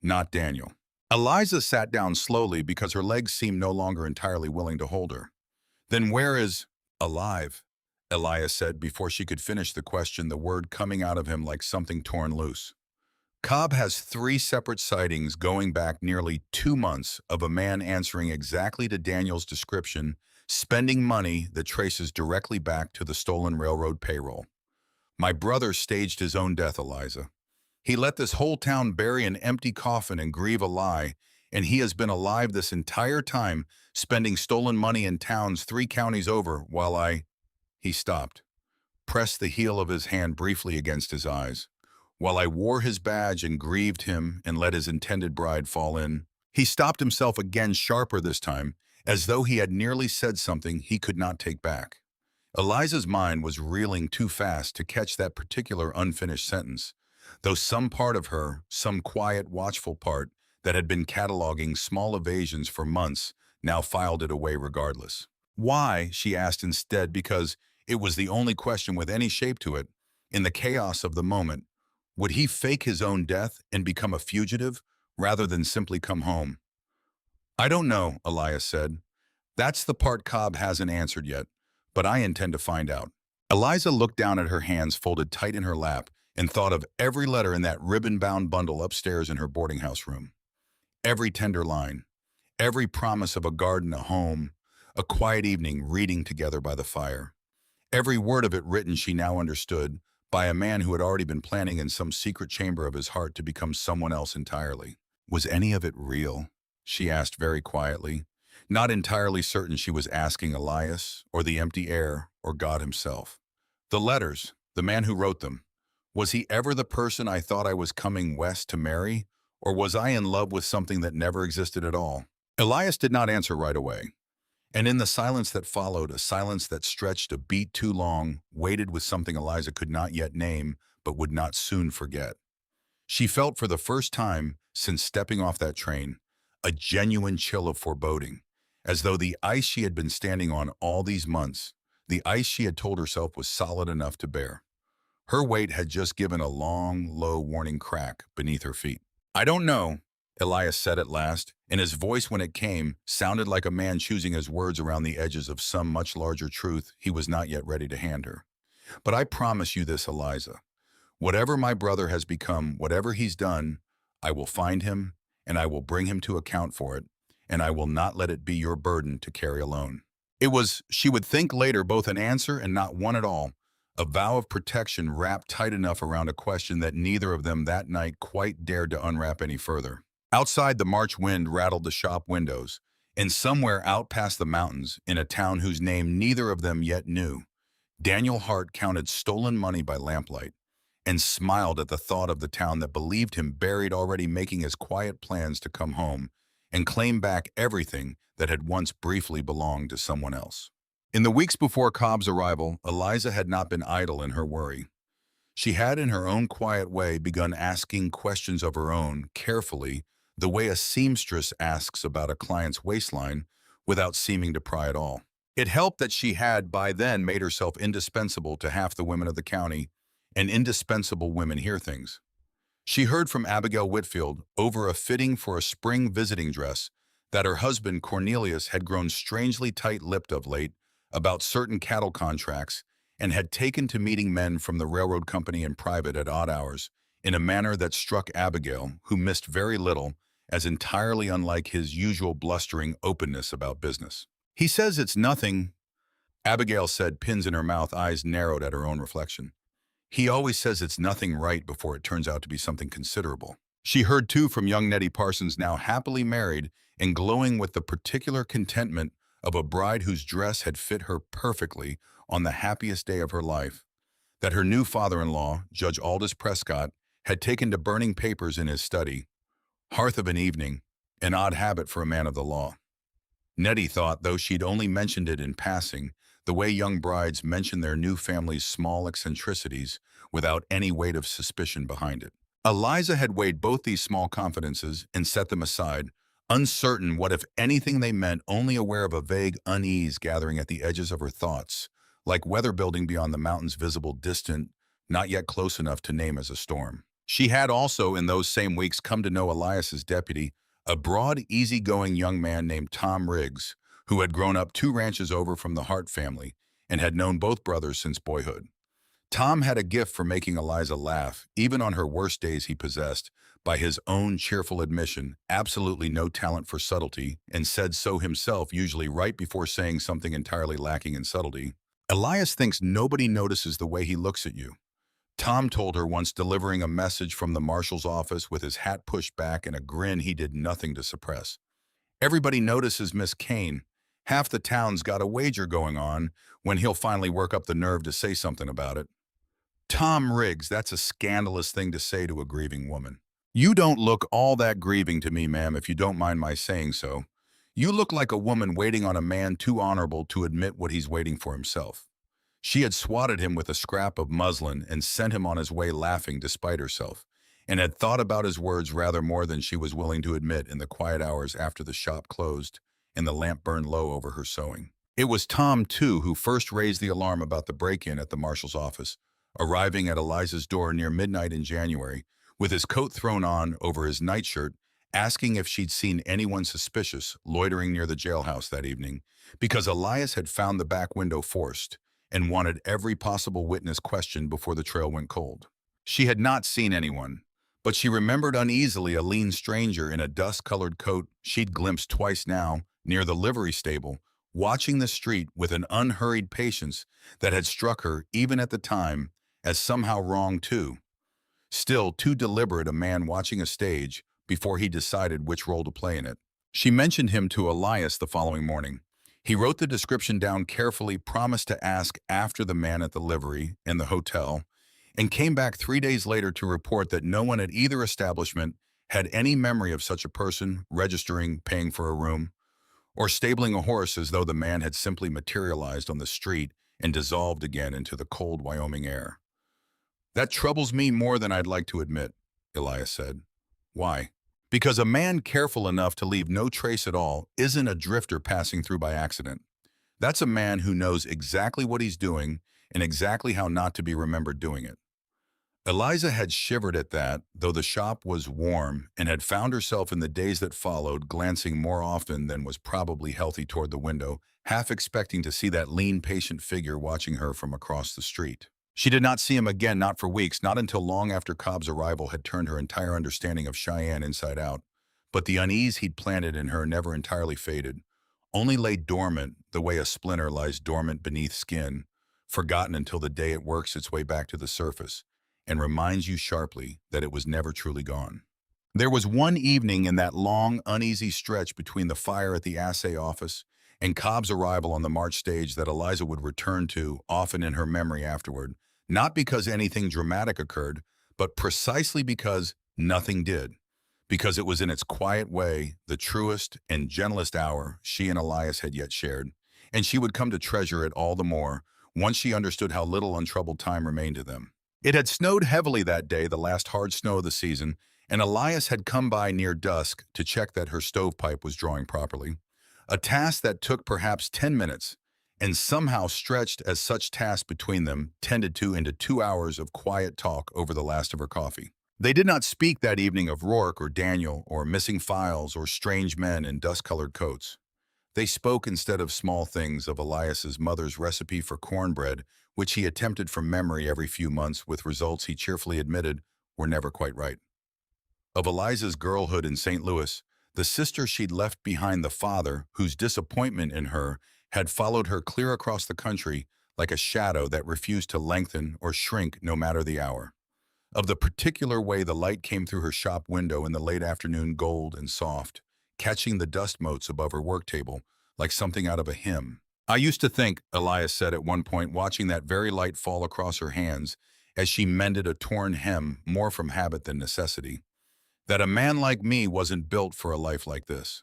Not Daniel. Eliza sat down slowly because her legs seemed no longer entirely willing to hold her. Then where is... Alive, Elias said before she could finish the question, the word coming out of him like something torn loose. Cobb has 3 separate sightings going back nearly 2 months of a man answering exactly to Daniel's description, spending money that traces directly back to the stolen railroad payroll. My brother staged his own death, Eliza. He let this whole town bury an empty coffin and grieve a lie, and he has been alive this entire time, spending stolen money in towns 3 counties over while I... He stopped, pressed the heel of his hand briefly against his eyes. While I wore his badge and grieved him and let his intended bride fall in. He stopped himself again, sharper this time, as though he had nearly said something he could not take back. Eliza's mind was reeling too fast to catch that particular unfinished sentence, though some part of her, some quiet, watchful part that had been cataloging small evasions for months, now filed it away regardless. Why, she asked instead, because it was the only question with any shape to it. In the chaos of the moment, would he fake his own death and become a fugitive rather than simply come home? I don't know, Elias said. That's the part Cobb hasn't answered yet, but I intend to find out. Eliza looked down at her hands folded tight in her lap and thought of every letter in that ribbon-bound bundle upstairs in her boarding house room. Every tender line, every promise of a garden, a home, a quiet evening reading together by the fire. Every word of it written, she now understood, by a man who had already been planning in some secret chamber of his heart to become someone else entirely. Was any of it real? She asked very quietly, not entirely certain she was asking Elias, or the empty air, or God himself. The letters, the man who wrote them, was he ever the person I thought I was coming west to marry, or was I in love with something that never existed at all? Elias did not answer right away. And in the silence that followed, a silence that stretched a beat too long, waited with something Eliza could not yet name, but would not soon forget. She felt for the first time since stepping off that train, a genuine chill of foreboding, as though the ice she had been standing on all these months, the ice she had told herself was solid enough to bear. Her weight had just given a long, low warning crack beneath her feet. I don't know, Elias said at last, and his voice when it came sounded like a man choosing his words around the edges of some much larger truth he was not yet ready to hand her. But I promise you this, Eliza. Whatever my brother has become, whatever he's done, I will find him, and I will bring him to account for it, and I will not let it be your burden to carry alone. It was, she would think later, both an answer and not one at all, a vow of protection wrapped tight enough around a question that neither of them that night quite dared to unwrap any further. Outside, the March wind rattled the shop windows, and somewhere out past the mountains, in a town whose name neither of them yet knew, Daniel Hart counted stolen money by lamplight and smiled at the thought of the town that believed him buried, already making his quiet plans to come home and claim back everything that had once briefly belonged to someone else. In the weeks before Cobb's arrival, Eliza had not been idle in her worry. She had, in her own quiet way, begun asking questions of her own, carefully, the way a seamstress asks about a client's waistline, without seeming to pry at all. It helped that she had by then made herself indispensable to half the women of the county, and indispensable women hear things. She heard from Abigail Whitfield, over a fitting for a spring visiting dress, that her husband Cornelius had grown strangely tight-lipped of late about certain cattle contracts and had taken to meeting men from the railroad company in private at odd hours, in a manner that struck Abigail, who missed very little, as entirely unlike his usual blustering openness about business. He says it's nothing, Abigail said, pins in her mouth, eyes narrowed at her own reflection. He always says it's nothing right before it turns out to be something considerable. She heard, too, from young Nettie Parsons, now happily married and glowing with the particular contentment of a bride whose dress had fit her perfectly on the happiest day of her life, that her new father-in-law, Judge Aldous Prescott, had taken to burning papers in his study, hearth of an evening, an odd habit for a man of the law. Nettie thought, though she'd only mentioned it in passing, the way young brides mention their new family's small eccentricities without any weight of suspicion behind it. Eliza had weighed both these small confidences and set them aside, uncertain what if anything they meant, only aware of a vague unease gathering at the edges of her thoughts, like weather building beyond the mountains, visible, distant, not yet close enough to name as a storm. She had also, in those same weeks, come to know Elias's deputy, a broad, easy-going young man named Tom Riggs, who had grown up 2 ranches over from the Hart family and had known both brothers since boyhood. Tom had a gift for making Eliza laugh, even on her worst days. He possessed, by his own cheerful admission, absolutely no talent for subtlety, and said so himself, usually right before saying something entirely lacking in subtlety. Elias thinks nobody notices the way he looks at you, Tom told her once, delivering a message from the Marshal's office with his hat pushed back and a grin he did nothing to suppress. Everybody notices Miss Kane. Half the town's got a wager going on when he'll finally work up the nerve to say something about it. Tom Riggs, that's a scandalous thing to say to a grieving woman. You don't look all that grieving to me, ma'am, if you don't mind my saying so. You look like a woman waiting on a man too honorable to admit what he's waiting for himself. She had swatted him with a scrap of muslin and sent him on his way laughing despite herself, and had thought about his words rather more than she was willing to admit in the quiet hours after the shop closed and the lamp burned low over her sewing. It was Tom, too, who first raised the alarm about the break-in at the Marshal's office, arriving at Eliza's door near midnight in January, with his coat thrown on over his nightshirt, asking if she'd seen anyone suspicious loitering near the jailhouse that evening, because Elias had found the back window forced and wanted every possible witness questioned before the trail went cold. She had not seen anyone, but she remembered uneasily a lean stranger in a dust-colored coat she'd glimpsed twice now near the livery stable, watching the street with an unhurried patience that had struck her even at the time as somehow wrong too. Still too deliberate a man watching a stage before he decided which role to play in it. She mentioned him to Elias the following morning. He wrote the description down carefully, promised to ask after the man at the livery and the hotel, and came back 3 days later to report that no one at either establishment had any memory of such a person registering, paying for a room, or stabling a horse, as though the man had simply materialized on the street and dissolved again into the cold Wyoming air. "That troubles me more than I'd like to admit," Elias said. "Why?" "Because a man careful enough to leave no trace at all isn't a drifter passing through by accident. That's a man who knows exactly what he's doing and exactly how not to be remembered doing it." Eliza had shivered at that, though the shop was warm, and had found herself in the days that followed glancing more often than was probably healthy toward the window, half expecting to see that lean, patient figure watching her from across the street. She did not see him again, not for weeks, not until long after Cobb's arrival had turned her entire understanding of Cheyenne inside out. But the unease he'd planted in her never entirely faded, only lay dormant the way a splinter lies dormant beneath skin, forgotten until the day it works its way back to the surface and reminds you sharply that it was never truly gone. There was one evening in that long, uneasy stretch between the fire at the assay office and Cobb's arrival on the March stage that Eliza would return to often in her memory afterward, not because anything dramatic occurred, but precisely because nothing did, because it was in its quiet way the truest and gentlest hour she and Elias had yet shared, and she would come to treasure it all the more once she understood how little untroubled time remained to them. It had snowed heavily that day, the last hard snow of the season, and Elias had come by near dusk to check that her stovepipe was drawing properly, a task that took perhaps 10 minutes, and somehow stretched as such tasks between them tended to into 2 hours of quiet talk over the last of her coffee. They did not speak that evening of Rourke or Daniel or missing files or strange men in dust-colored coats. They spoke instead of small things of Elias's mother's recipe for cornbread, which he attempted from memory every few months with results he cheerfully admitted were never quite right. Of Eliza's girlhood in St. Louis, the sister she'd left behind, the father whose disappointment in her had followed her clear across the country like a shadow that refused to lengthen or shrink no matter the hour. Of the particular way the light came through her shop window in the late afternoon, gold and soft, catching the dust motes above her work table like something out of a hymn. "I used to think," Elias said at one point, watching that very light fall across her hands as she mended a torn hem more from habit than necessity, "that a man like me wasn't built for a life like this.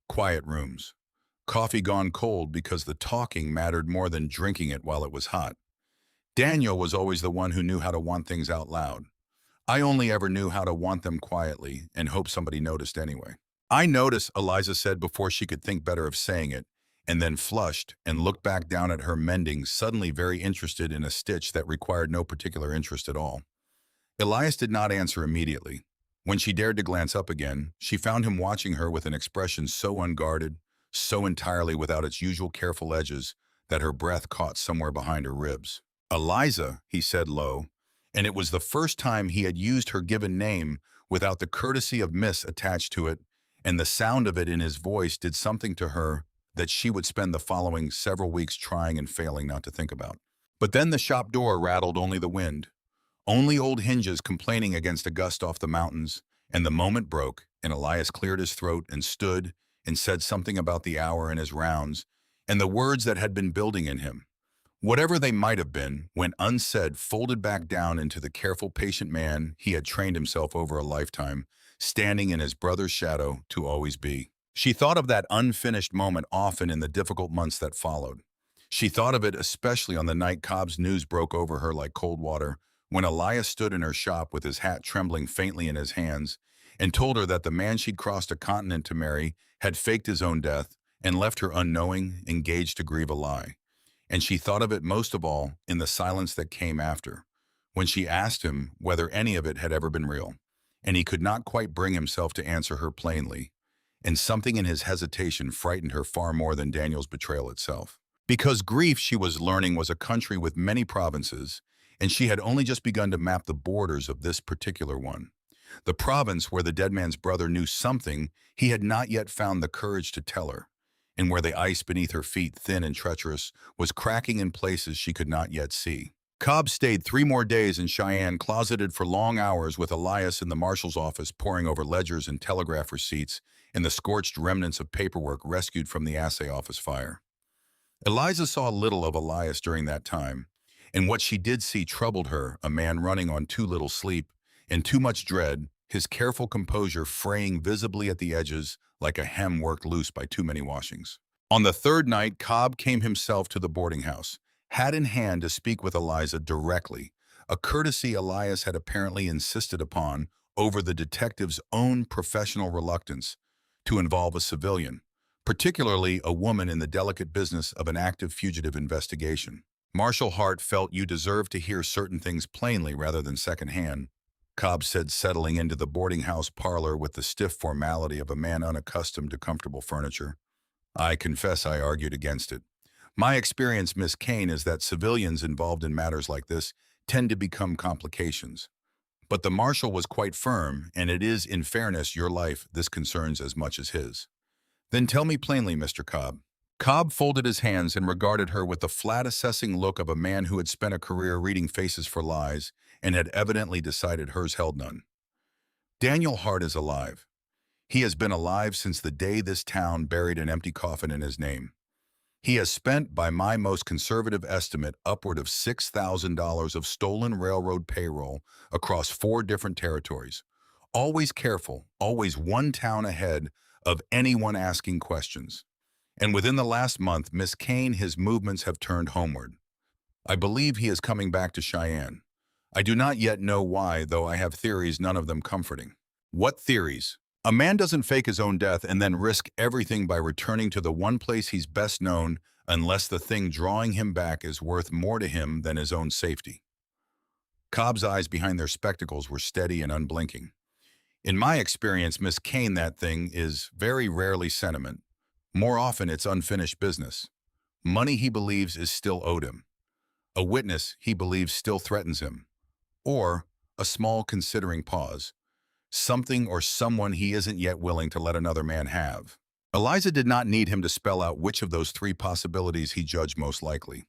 Quiet rooms. Coffee gone cold because the talking mattered more than drinking it while it was hot. Daniel was always the one who knew how to want things out loud. I only ever knew how to want them quietly and hope somebody noticed anyway." "I notice," Eliza said before she could think better of saying it, and then flushed and looked back down at her mending, suddenly very interested in a stitch that required no particular interest at all. Elias did not answer immediately. When she dared to glance up again, she found him watching her with an expression so unguarded, so entirely without its usual careful edges, that her breath caught somewhere behind her ribs. "Eliza," he said low, and it was the first time he had used her given name without the courtesy of Miss attached to it, and the sound of it in his voice did something to her that she would spend the following several weeks trying and failing not to think about. But then the shop door rattled only the wind, only old hinges complaining against a gust off the mountains, and the moment broke, and Elias cleared his throat and stood and said something about the hour and his rounds, and the words that had been building in him, whatever they might have been, went unsaid, folded back down into the careful, patient man he had trained himself over a lifetime, standing in his brother's shadow to always be. She thought of that unfinished moment often in the difficult months that followed. She thought of it especially on the night Cobb's news broke over her like cold water, when Elias stood in her shop with his hat trembling faintly in his hands, and told her that the man she'd crossed a continent to marry had faked his own death and left her unknowing, engaged to grieve a lie. And she thought of it most of all in the silence that came after, when she asked him whether any of it had ever been real, and he could not quite bring himself to answer her plainly, and something in his hesitation frightened her far more than Daniel's betrayal itself. Because grief, she was learning, was a country with many provinces, and she had only just begun to map the borders of this particular one. The province where the dead man's brother knew something he had not yet found the courage to tell her, and where the ice beneath her feet, thin and treacherous, was cracking in places she could not yet see. Cobb stayed 3 more days in Cheyenne, closeted for long hours with Elias in the Marshal's office, poring over ledgers and telegraph receipts and the scorched remnants of paperwork rescued from the assay office fire. Eliza saw little of Elias during that time, and what she did see troubled her, a man running on too little sleep and too much dread, his careful composure fraying visibly at the edges like a hem worked loose by too many washings. On the third night, Cobb came himself to the boarding house, hat in hand to speak with Eliza directly, a courtesy Elias had apparently insisted upon over the detective's own professional reluctance to involve a civilian, particularly a woman in the delicate business of an active fugitive investigation. Marshal Hart felt you deserved to hear certain things plainly rather than secondhand, Cobb said, settling into the boarding house parlor with the stiff formality of a man unaccustomed to comfortable furniture. I confess I argued against it. My experience, Miss Kane, is that civilians involved in matters like this tend to become complications. But the Marshal was quite firm, and it is, in fairness, your life this concerns as much as his. Then tell me plainly, Mr. Cobb. Cobb folded his hands and regarded her with the flat, assessing look of a man who had spent a career reading faces for lies and had evidently decided hers held none. Daniel Hart is alive. He has been alive since the day this town buried an empty coffin in his name. He has spent, by my most conservative estimate, upward of $6,000 of stolen railroad payroll across 4 different territories. Always careful, always one town ahead of anyone asking questions. And within the last month, Miss Kane, his movements have turned homeward. I believe he is coming back to Cheyenne. I do not yet know why, though I have theories, none of them comforting. What theories? A man doesn't fake his own death and then risk everything by returning to the one place he's best known unless the thing drawing him back is worth more to him than his own safety. Cobb's eyes behind their spectacles were steady and unblinking. In my experience, Miss Kane, that thing is very rarely sentiment. More often, it's unfinished business. Money he believes is still owed him. A witness he believes still threatens him. Or a small considering pause. Something or someone he isn't yet willing to let another man have. Eliza did not need him to spell out which of those 3 possibilities he judged most likely.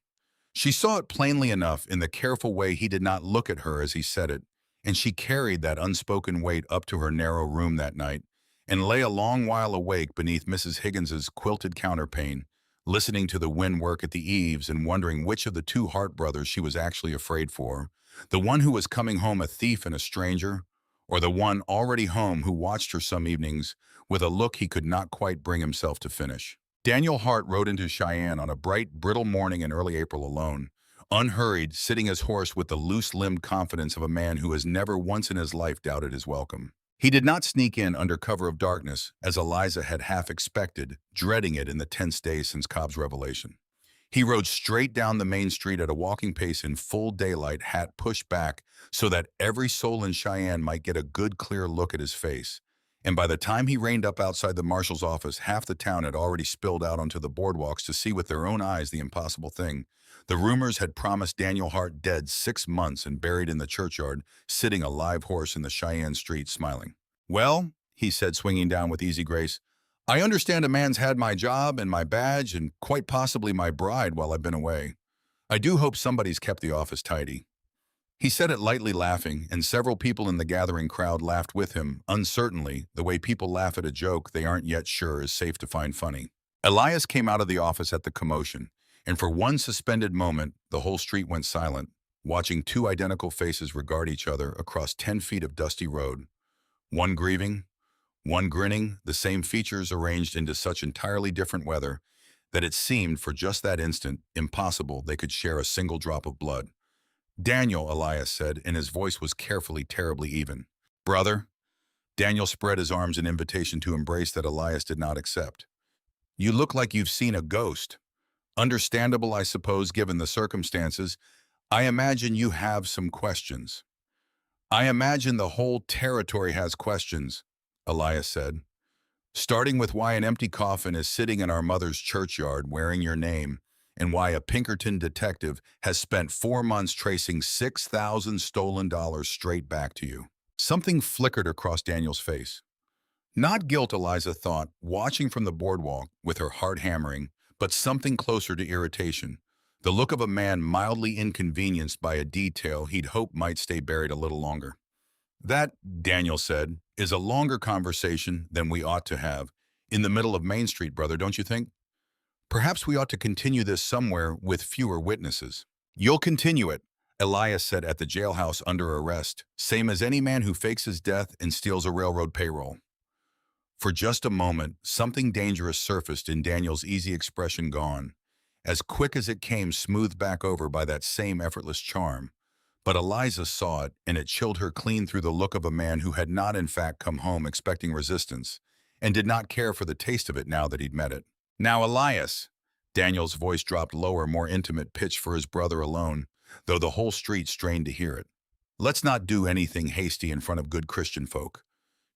She saw it plainly enough in the careful way he did not look at her as he said it, and she carried that unspoken weight up to her narrow room that night and lay a long while awake beneath Mrs. Higgins's quilted counterpane, listening to the wind work at the eaves and wondering which of the 2 Hart brothers she was actually afraid for, the one who was coming home a thief and a stranger, or the one already home who watched her some evenings with a look he could not quite bring himself to finish. Daniel Hart rode into Cheyenne on a bright, brittle morning in early April alone, unhurried, sitting his horse with the loose-limbed confidence of a man who has never once in his life doubted his welcome. He did not sneak in under cover of darkness, as Eliza had half expected, dreading it in the tense days since Cobb's revelation. He rode straight down the main street at a walking pace in full daylight, hat pushed back so that every soul in Cheyenne might get a good, clear look at his face. And by the time he reined up outside the Marshal's office, half the town had already spilled out onto the boardwalks to see with their own eyes the impossible thing. The rumors had promised Daniel Hart dead 6 months and buried in the churchyard, sitting a live horse in the Cheyenne street, smiling. "Well," he said, swinging down with easy grace, "I understand a man's had my job and my badge and quite possibly my bride while I've been away. I do hope somebody's kept the office tidy." He said it lightly, laughing, and several people in the gathering crowd laughed with him, uncertainly, the way people laugh at a joke they aren't yet sure is safe to find funny. Elias came out of the office at the commotion, and for one suspended moment, the whole street went silent, watching 2 identical faces regard each other across 10 feet of dusty road. One grieving, one grinning, the same features arranged into such entirely different weather that it seemed, for just that instant, impossible they could share a single drop of blood. "Daniel," Elias said, and his voice was carefully, terribly even. "Brother?" Daniel spread his arms in invitation to embrace that Elias did not accept. "You look like you've seen a ghost. Understandable, I suppose, given the circumstances. I imagine you have some questions." "I imagine the whole territory has questions," Elias said. "Starting with why an empty coffin is sitting in our mother's churchyard wearing your name, and why a Pinkerton detective has spent 4 months tracing 6,000 stolen dollars straight back to you. Something flickered across Daniel's face. Not guilt, Eliza thought, watching from the boardwalk with her heart hammering, but something closer to irritation. The look of a man mildly inconvenienced by a detail he'd hoped might stay buried a little longer. That, Daniel said, is a longer conversation than we ought to have. In the middle of Main Street, brother, don't you think? Perhaps we ought to continue this somewhere with fewer witnesses. You'll continue it, Elias said at the jailhouse under arrest, same as any man who fakes his death and steals a railroad payroll. For just a moment, something dangerous surfaced in Daniel's easy expression gone, as quick as it came smoothed back over by that same effortless charm. But Eliza saw it, and it chilled her clean through the look of a man who had not in fact come home expecting resistance, and did not care for the taste of it now that he'd met it. Now, Elias, Daniel's voice dropped lower, more intimate pitch for his brother alone, though the whole street strained to hear it. Let's not do anything hasty in front of good Christian folk.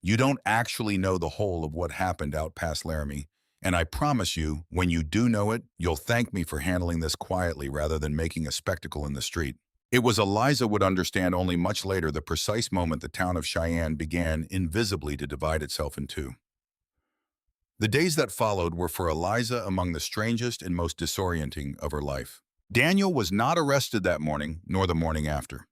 You don't actually know the whole of what happened out past Laramie, and I promise you, when you do know it, you'll thank me for handling this quietly rather than making a spectacle in the street. It was Eliza would understand only much later the precise moment the town of Cheyenne began invisibly to divide itself in two. The days that followed were for Eliza among the strangest and most disorienting of her life. Daniel was not arrested that morning, nor the morning after.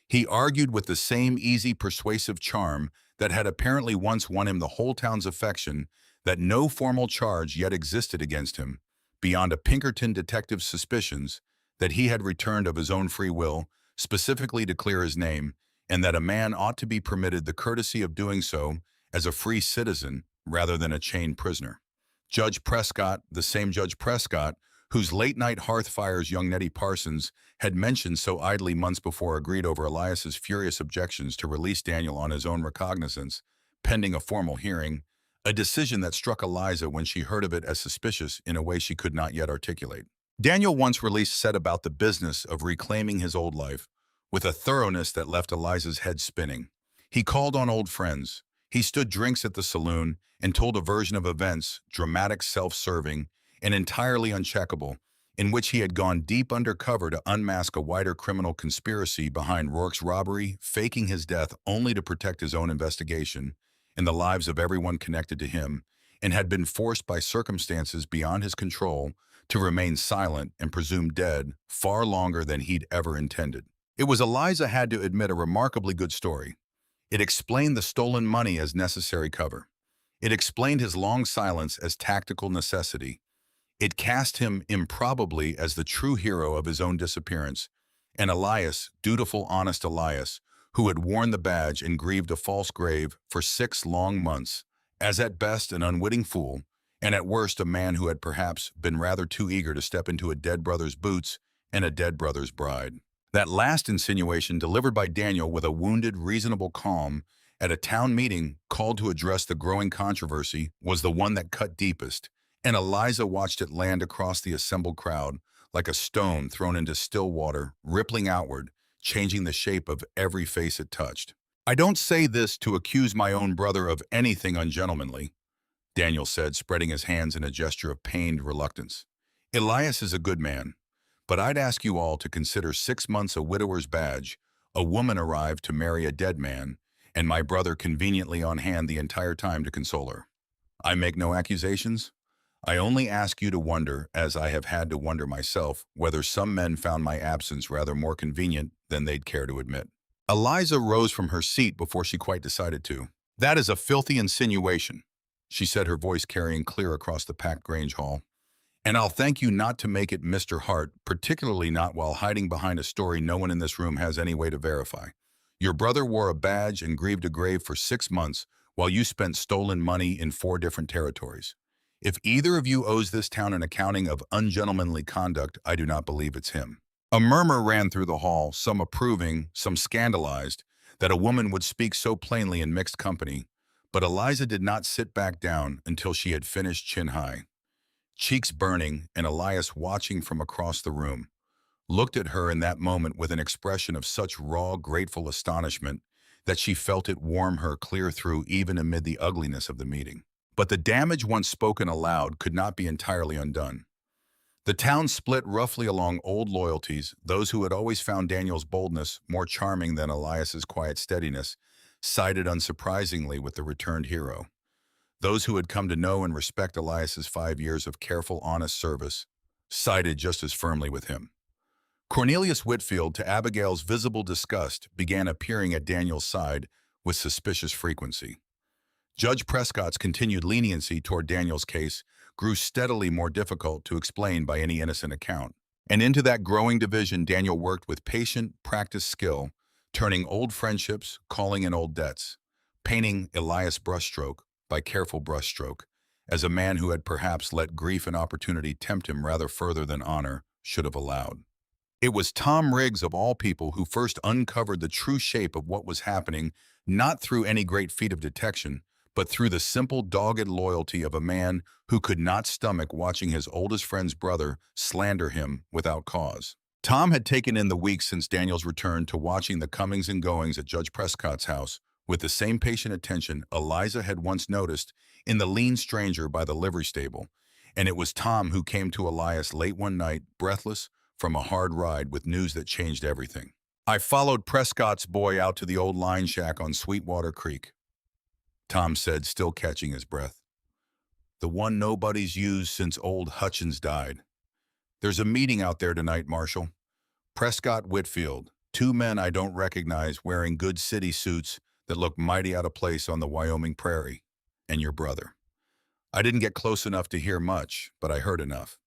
He argued with the same easy, persuasive charm that had apparently once won him the whole town's affection, that no formal charge yet existed against him, beyond a Pinkerton detective's suspicions that he had returned of his own free will, specifically to clear his name, and that a man ought to be permitted the courtesy of doing so as a free citizen rather than a chained prisoner. Judge Prescott, the same Judge Prescott, whose late-night hearth fires young Nettie Parsons had mentioned so idly months before, agreed over Elias's furious objections to release Daniel on his own recognizance, pending a formal hearing, a decision that struck Eliza when she heard of it as suspicious in a way she could not yet articulate. Daniel, once released, set about the business of reclaiming his old life with a thoroughness that left Eliza's head spinning. He called on old friends. He stood drinks at the saloon and told a version of events, dramatic, self-serving, and entirely uncheckable, in which he had gone deep undercover to unmask a wider criminal conspiracy behind Rourke's robbery, faking his death only to protect his own investigation and the lives of everyone connected to him, and had been forced by circumstances beyond his control to remain silent and presumed dead far longer than he'd ever intended. It was, Eliza had to admit, a remarkably good story. It explained the stolen money as necessary cover. It explained his long silence as tactical necessity. It cast him improbably as the true hero of his own disappearance, and Elias, dutiful, honest Elias, who had worn the badge and grieved a false grave for 6 long months, as at best an unwitting fool, and at worst a man who had perhaps been rather too eager to step into a dead brother's boots and a dead brother's bride. That last insinuation, delivered by Daniel with a wounded, reasonable calm at a town meeting called to address the growing controversy, was the one that cut deepest, and Eliza watched it land across the assembled crowd like a stone thrown into still water, rippling outward, changing the shape of every face it touched. I don't say this to accuse my own brother of anything ungentlemanly, Daniel said, spreading his hands in a gesture of pained reluctance. Elias is a good man, but I'd ask you all to consider 6 months a widower's badge, a woman arrived to marry a dead man, and my brother conveniently on hand the entire time to console her. I make no accusations. I only ask you to wonder, as I have had to wonder myself, whether some men found my absence rather more convenient than they'd care to admit. Eliza rose from her seat before she quite decided to. That is a filthy insinuation, she said, her voice carrying clear across the packed Grange Hall. And I'll thank you not to make it Mr. Hart, particularly not while hiding behind a story no one in this room has any way to verify. Your brother wore a badge and grieved a grave for 6 months while you spent stolen money in 4 different territories. If either of you owes this town an accounting of ungentlemanly conduct, I do not believe it's him. A murmur ran through the hall, some approving, some scandalized, that a woman would speak so plainly in mixed company, but Eliza did not sit back down until she had finished chin high. Cheeks burning, and Elias, watching from across the room, looked at her in that moment with an expression of such raw, grateful astonishment that she felt it warm her clear through even amid the ugliness of the meeting. But the damage once spoken aloud could not be entirely undone. The town split roughly along old loyalties. Those who had always found Daniel's boldness more charming than Elias's quiet steadiness sided unsurprisingly with the returned hero. Those who had come to know and respect Elias's 5 years of careful, honest service sided just as firmly with him. Cornelius Whitfield, to Abigail's visible disgust, began appearing at Daniel's side with suspicious frequency. Judge Prescott's continued leniency toward Daniel's case grew steadily more difficult to explain by any innocent account. And into that growing division, Daniel worked with patient, practiced skill, turning old friendships, calling in old debts, painting Elias brushstroke by careful brushstroke, as a man who had perhaps let grief and opportunity tempt him rather further than honor should have allowed. It was Tom Riggs, of all people, who first uncovered the true shape of what was happening, not through any great feat of detection, but through the simple, dogged loyalty of a man who could not stomach watching his oldest friend's brother slander him without cause. Tom had taken in the weeks since Daniel's return to watching the comings and goings at Judge Prescott's house with the same patient attention Eliza had once noticed in the lean stranger by the livery stable, and it was Tom who came to Elias late one night, breathless, from a hard ride with news that changed everything. "I followed Prescott's boy out to the old line shack on Sweetwater Creek," Tom said, still catching his breath. "The one nobody's used since old Hutchins died. There's a meeting out there tonight, Marshal. Prescott, Whitfield, two men I don't recognize wearing good city suits that look mighty out of place on the Wyoming prairie, and your brother. I didn't get close enough to hear much, but I heard enough.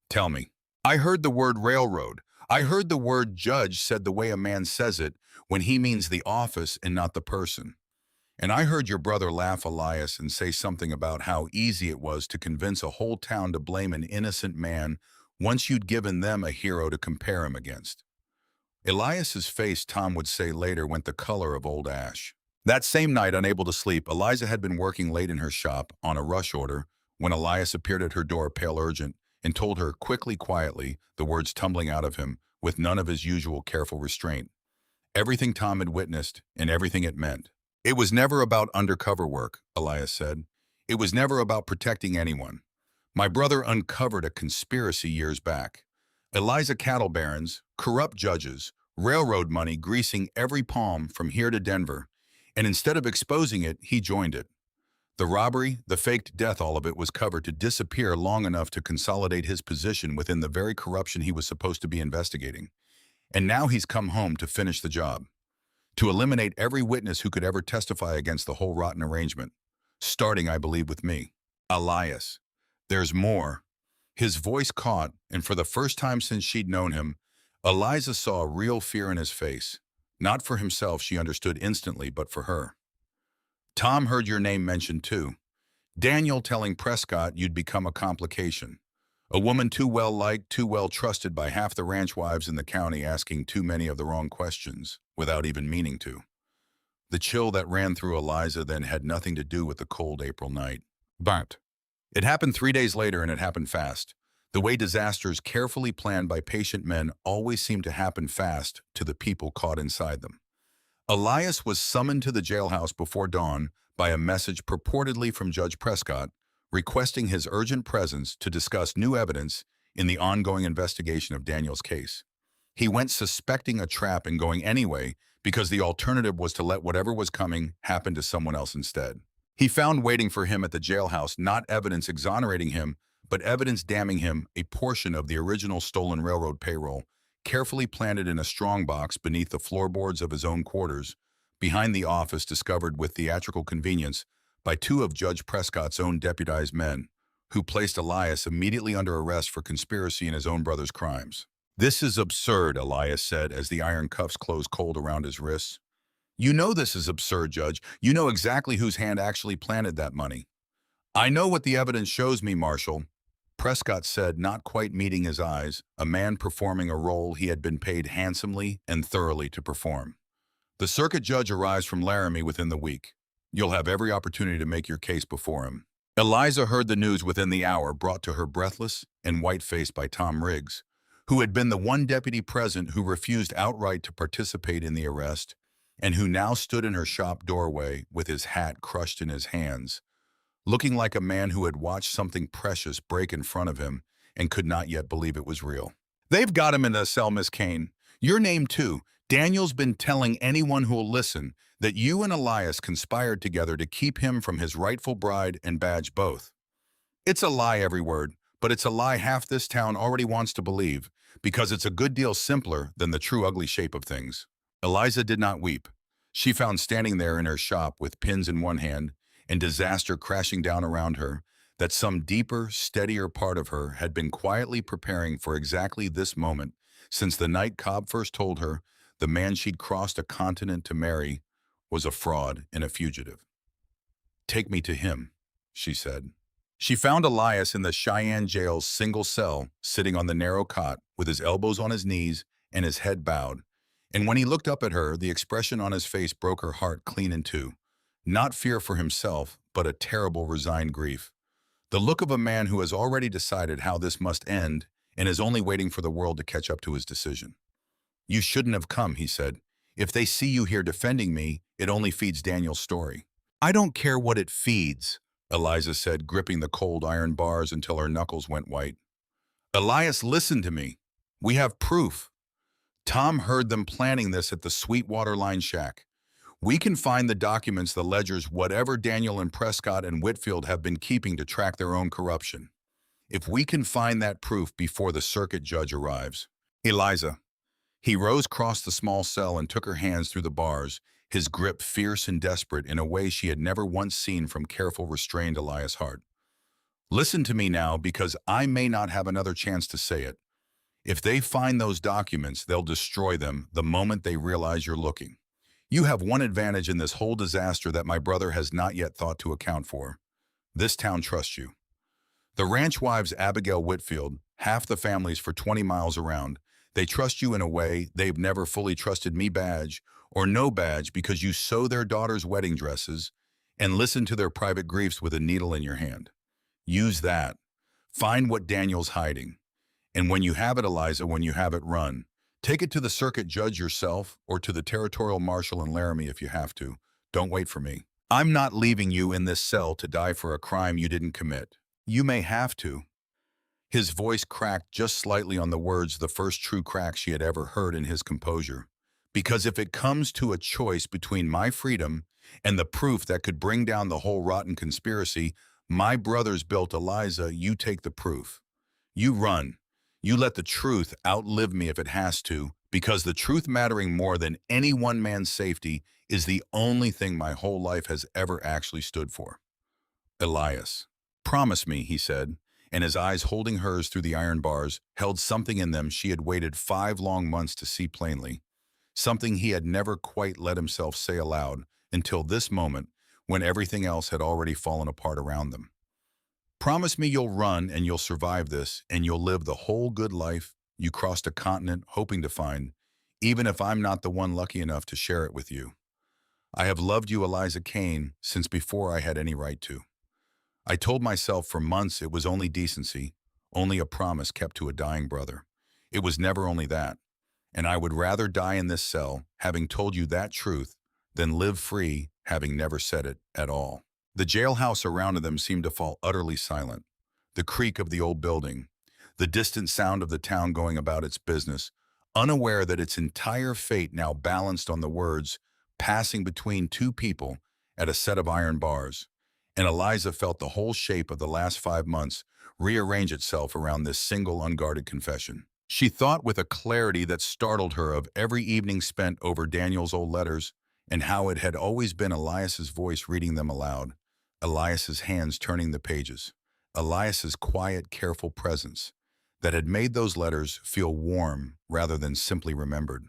Tell me." "I heard the word railroad. I heard the word judge said the way a man says it when he means the office and not the person. And I heard your brother laugh, Elias, and say something about how easy it was to convince a whole town to blame an innocent man once you'd given them a hero to compare him against." Elias's face, Tom would say later, went the color of old ash. That same night, unable to sleep, Eliza had been working late in her shop on a rush order when Elias appeared at her door, pale urgent, and told her quickly, quietly, the words tumbling out of him with none of his usual careful restraint. Everything Tom had witnessed and everything it meant. "It was never about undercover work," Elias said. "It was never about protecting anyone. My brother uncovered a conspiracy years back. Eliza cattle barons, corrupt judges, railroad money greasing every palm from here to Denver, and instead of exposing it, he joined it. The robbery, the faked death, all of it was covered to disappear long enough to consolidate his position within the very corruption he was supposed to be investigating. And now he's come home to finish the job, to eliminate every witness who could ever testify against the whole rotten arrangement, starting, I believe, with me. Elias, there's more." His voice caught, and for the first time since she'd known him, Eliza saw a real fear in his face. Not for himself, she understood instantly, but for her. "Tom heard your name mentioned too. Daniel telling Prescott you'd become a complication. A woman too well liked, too well trusted by half the ranch wives in the county, asking too many of the wrong questions, without even meaning to." The chill that ran through Eliza then had nothing to do with the cold April night. But it happened 3 days later, and it happened fast. The way disasters carefully planned by patient men always seem to happen fast to the people caught inside them. Elias was summoned to the jailhouse before dawn by a message purportedly from Judge Prescott, requesting his urgent presence to discuss new evidence in the ongoing investigation of Daniel's case. He went suspecting a trap and going anyway because the alternative was to let whatever was coming happen to someone else instead. He found waiting for him at the jailhouse not evidence exonerating him, but evidence damning him, a portion of the original stolen railroad payroll, carefully planted in a strongbox beneath the floorboards of his own quarters, behind the office discovered with theatrical convenience by two of Judge Prescott's own deputized men, who placed Elias immediately under arrest for conspiracy in his own brother's crimes. "This is absurd," Elias said as the iron cuffs closed cold around his wrists. "You know this is absurd, Judge. You know exactly whose hand actually planted that money." "I know what the evidence shows me, Marshal," Prescott said, not quite meeting his eyes, a man performing a role he had been paid handsomely and thoroughly to perform. "The circuit judge arrives from Laramie within the week. You'll have every opportunity to make your case before him." Eliza heard the news within the hour, brought to her breathless and white-faced by Tom Riggs, who had been the one deputy present who refused outright to participate in the arrest, and who now stood in her shop doorway with his hat crushed in his hands, looking like a man who had watched something precious break in front of him and could not yet believe it was real. They've got him in the cell, Miss Kane. Your name, too. Daniel's been telling anyone who'll listen that you and Elias conspired together to keep him from his rightful bride and badge both. It's a lie, every word, but it's a lie half this town already wants to believe, because it's a good deal simpler than the true ugly shape of things. Eliza did not weep. She found standing there in her shop with pins in one hand and disaster crashing down around her, that some deeper, steadier part of her had been quietly preparing for exactly this moment since the night Cobb first told her the man she'd crossed a continent to marry was a fraud and a fugitive. "Take me to him," she said. She found Elias in the Cheyenne jail's single cell, sitting on the narrow cot with his elbows on his knees and his head bowed. And when he looked up at her, the expression on his face broke her heart clean in two. Not fear for himself, but a terrible, resigned grief. The look of a man who has already decided how this must end and is only waiting for the world to catch up to his decision. "You shouldn't have come," he said. "If they see you here defending me, it only feeds Daniel's story." "I don't care what it feeds," Eliza said, gripping the cold iron bars until her knuckles went white. "Elias, listen to me. We have proof. Tom heard them planning this at the Sweetwater Line Shack. We can find the documents, the ledgers, whatever Daniel and Prescott and Whitfield have been keeping to track their own corruption. If we can find that proof before the circuit judge arrives." "Eliza." He rose across the small cell and took her hands through the bars, his grip fierce and desperate in a way she had never once seen from careful, restrained Elias Hart. "Listen to me now, because I may not have another chance to say it. If they find those documents, they'll destroy them the moment they realize you're looking. You have one advantage in this whole disaster that my brother has not yet thought to account for. This town trusts you. The ranch wives Abigail Whitfield, half the families for 20 miles around, they trust you in a way they've never fully trusted me, badge or no badge, because you sew their daughters' wedding dresses and listen to their private griefs with a needle in your hand. Use that. Find what Daniel's hiding. And when you have it, Eliza, when you have it, run. Take it to the circuit judge yourself or to the territorial marshal in Laramie if you have to. Don't wait for me. I'm not leaving you in this cell to die for a crime you didn't commit. You may have to." His voice cracked just slightly on the words, the first true crack she had ever heard in his composure. "Because if it comes to a choice between my freedom and the proof that could bring down the whole rotten conspiracy my brothers built, Eliza, you take the proof. You run. You let the truth outlive me if it has to, because the truth, mattering more than any one man's safety, is the only thing my whole life has ever actually stood for." "Elias, promise me," he said, and his eyes, holding hers through the iron bars, held something in them she had waited 5 long months to see plainly, something he had never quite let himself say aloud until this moment when everything else had already fallen apart around them. "Promise me you'll run and you'll survive this, and you'll live the whole good life you crossed a continent hoping to find, even if I'm not the one lucky enough to share it with you. I have loved you, Eliza Kane, since before I had any right to. I told myself for months it was only decency, only a promise kept to a dying brother. It was never only that. And I would rather die in this cell, having told you that truth, than live free, having never said it at all." The jailhouse around them seemed to fall utterly silent. The creak of the old building, the distant sound of the town going about its business, unaware that its entire fate now balanced on the words passing between two people at a set of iron bars. And Eliza felt the whole shape of the last 5 months rearrange itself around this single unguarded confession. She thought with a clarity that startled her of every evening spent over Daniel's old letters, and how it had always been Elias's voice reading them aloud, Elias's hands turning the pages, Elias's quiet, careful presence that had made those letters feel warm rather than simply remembered.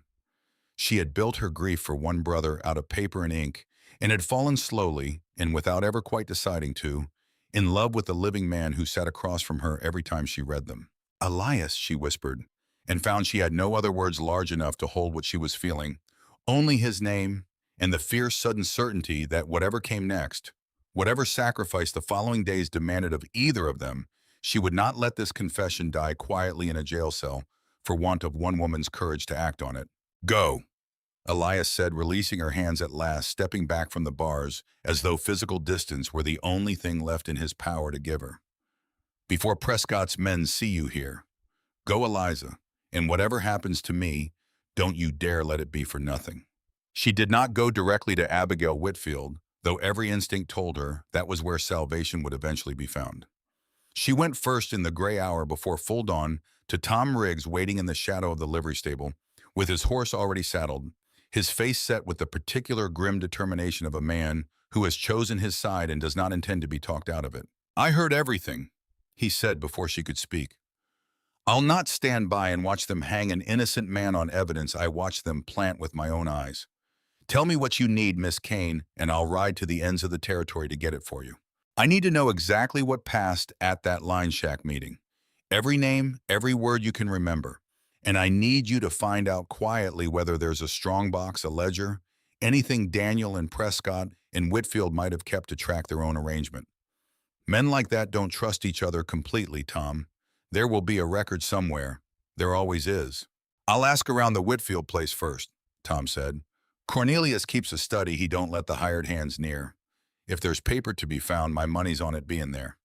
She had built her grief for one brother out of paper and ink, and had fallen slowly, and without ever quite deciding to, in love with the living man who sat across from her every time she read them. "Elias," she whispered, and found she had no other words large enough to hold what she was feeling, only his name and the fierce sudden certainty that whatever came next, whatever sacrifice the following days demanded of either of them, she would not let this confession die quietly in a jail cell for want of one woman's courage to act on it. "Go," Elias said, releasing her hands at last, stepping back from the bars as though physical distance were the only thing left in his power to give her. before Prescott's men see you here. Go, Eliza, and whatever happens to me, don't you dare let it be for nothing." She did not go directly to Abigail Whitfield, though every instinct told her that was where salvation would eventually be found. She went first in the gray hour before full dawn to Tom Riggs waiting in the shadow of the livery stable, with his horse already saddled, his face set with the particular grim determination of a man who has chosen his side and does not intend to be talked out of it. "I heard everything," he said before she could speak. "I'll not stand by and watch them hang an innocent man on evidence I watched them plant with my own eyes. Tell me what you need, Miss Kane, and I'll ride to the ends of the territory to get it for you. I need to know exactly what passed at that line shack meeting. Every name, every word you can remember. And I need you to find out quietly whether there's a strongbox, a ledger, anything Daniel and Prescott and Whitfield might have kept to track their own arrangement. Men like that don't trust each other completely, Tom. There will be a record somewhere. There always is." "I'll ask around the Whitfield place first," Tom said. "Cornelius keeps a study he don't let the hired hands near. If there's paper to be found, my money's on it being there."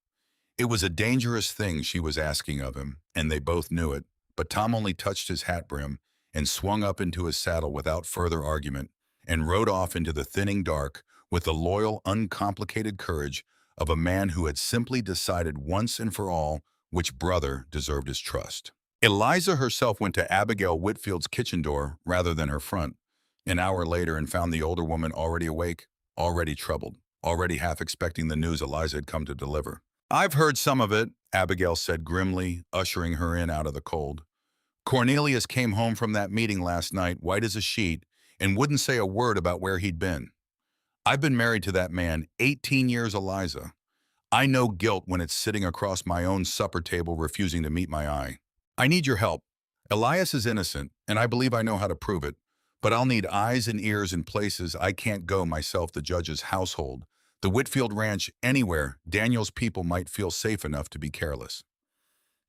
It was a dangerous thing she was asking of him, and they both knew it, but Tom only touched his hat brim and swung up into his saddle without further argument and rode off into the thinning dark with the loyal, uncomplicated courage of a man who had simply decided once and for all which brother deserved his trust. Eliza herself went to Abigail Whitfield's kitchen door rather than her front, an hour later, and found the older woman already awake, already troubled, already half expecting the news Eliza had come to deliver. "I've heard some of it," Abigail said grimly, ushering her in out of the cold. "Cornelius came home from that meeting last night, white as a sheet, and wouldn't say a word about where he'd been. I've been married to that man 18 years, Eliza. I know guilt when it's sitting across my own supper table refusing to meet my eye. I need your help. Elias is innocent, and I believe I know how to prove it, but I'll need eyes and ears in places I can't go myself: the judge's household, the Whitfield ranch, anywhere Daniel's people might feel safe enough to be careless."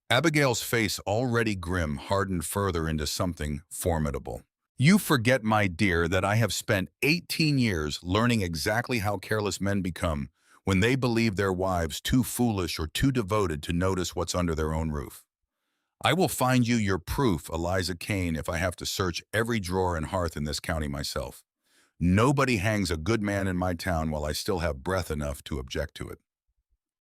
Abigail's face, already grim, hardened further into something formidable. "You forget, my dear, that I have spent 18 years learning exactly how careless men become when they believe their wives too foolish or too devoted to notice what's under their own roof. I will find you your proof, Eliza Kane, if I have to search every drawer and hearth in this county myself. Nobody hangs a good man in my town while I still have breath enough to object to it."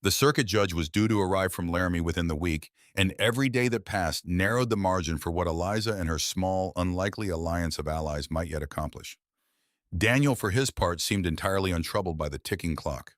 The circuit judge was due to arrive from Laramie within the week, and every day that passed narrowed the margin for what Eliza and her small, unlikely alliance of allies might yet accomplish. Daniel, for his part, seemed entirely untroubled by the ticking clock.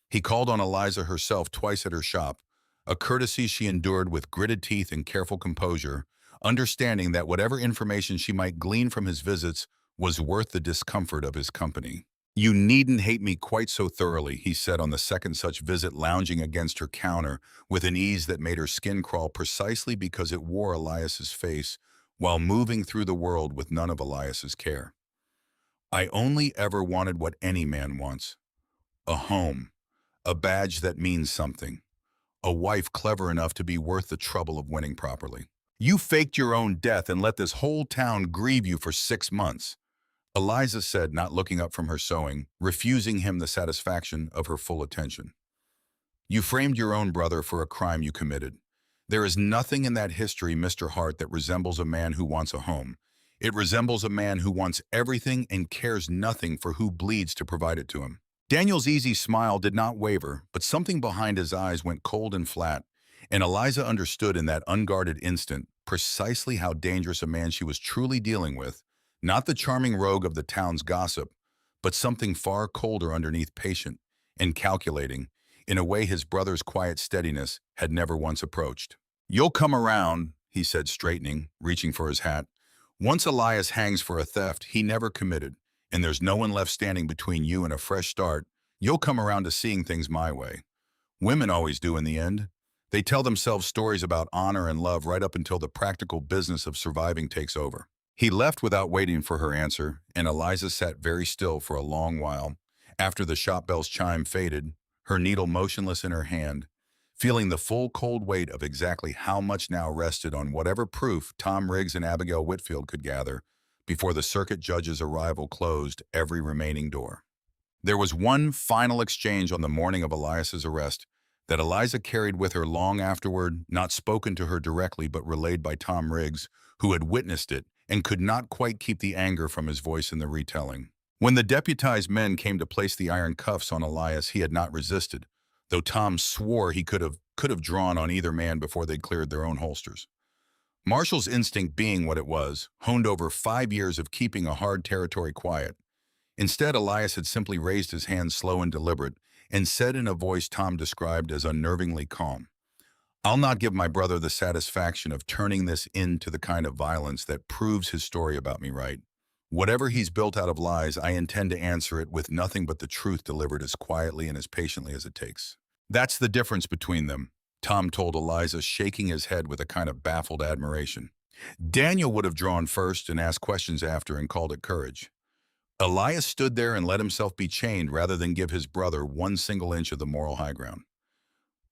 He called on Eliza herself twice at her shop, a courtesy she endured with gritted teeth and careful composure, understanding that whatever information she might glean from his visits was worth the discomfort of his company. "You needn't hate me quite so thoroughly," he said on the second such visit, lounging against her counter with an ease that made her skin crawl precisely because it wore Elias's face while moving through the world with none of Elias's care. "I only ever wanted what any man wants: a home, a badge that means something, a wife clever enough to be worth the trouble of winning properly. You faked your own death and let this whole town grieve you for 6 months. Eliza said, not looking up from her sewing, refusing him the satisfaction of her full attention. "You framed your own brother for a crime you committed. There is nothing in that history, Mr. Hart, that resembles a man who wants a home. It resembles a man who wants everything and cares nothing for who bleeds to provide it to him." Daniel's easy smile did not waver, but something behind his eyes went cold and flat, and Eliza understood in that unguarded instant precisely how dangerous a man she was truly dealing with. Not the charming rogue of the town's gossip, but something far colder underneath, patient and calculating, in a way his brother's quiet steadiness had never once approached. "You'll come around," he said, straightening, reaching for his hat. "Once Elias hangs for a theft he never committed, and there's no one left standing between you and a fresh start, you'll come around to seeing things my way. Women always do in the end. They tell themselves stories about honor and love right up until the practical business of surviving takes over." He left without waiting for her answer, and Eliza sat very still for a long while. After the shop bell's chime faded, her needle motionless in her hand, feeling the full cold weight of exactly how much now rested on whatever proof Tom Riggs and Abigail Whitfield could gather before the circuit judge's arrival closed every remaining door. There was one final exchange on the morning of Elias's arrest that Eliza carried with her long afterward, not spoken to her directly but relayed by Tom Riggs, who had witnessed it and could not quite keep the anger from his voice in the retelling. When the deputized men came to place the iron cuffs on Elias, he had not resisted, though Tom swore he could have drawn on either man before they'd cleared their own holsters. Marshal's instinct being what it was, honed over 5 years of keeping a hard territory quiet. Instead, Elias had simply raised his hands slow and deliberate and said in a voice Tom described as unnervingly calm, "I'll not give my brother the satisfaction of turning this into the kind of violence that proves his story about me right. Whatever he's built out of lies, I intend to answer it with nothing but the truth delivered as quietly and as patiently as it takes." That's the difference between them, Tom told Eliza, shaking his head with a kind of baffled admiration. Daniel would have drawn first and asked questions after and called it courage. Elias stood there and let himself be chained rather than give his brother one single inch of the moral high ground.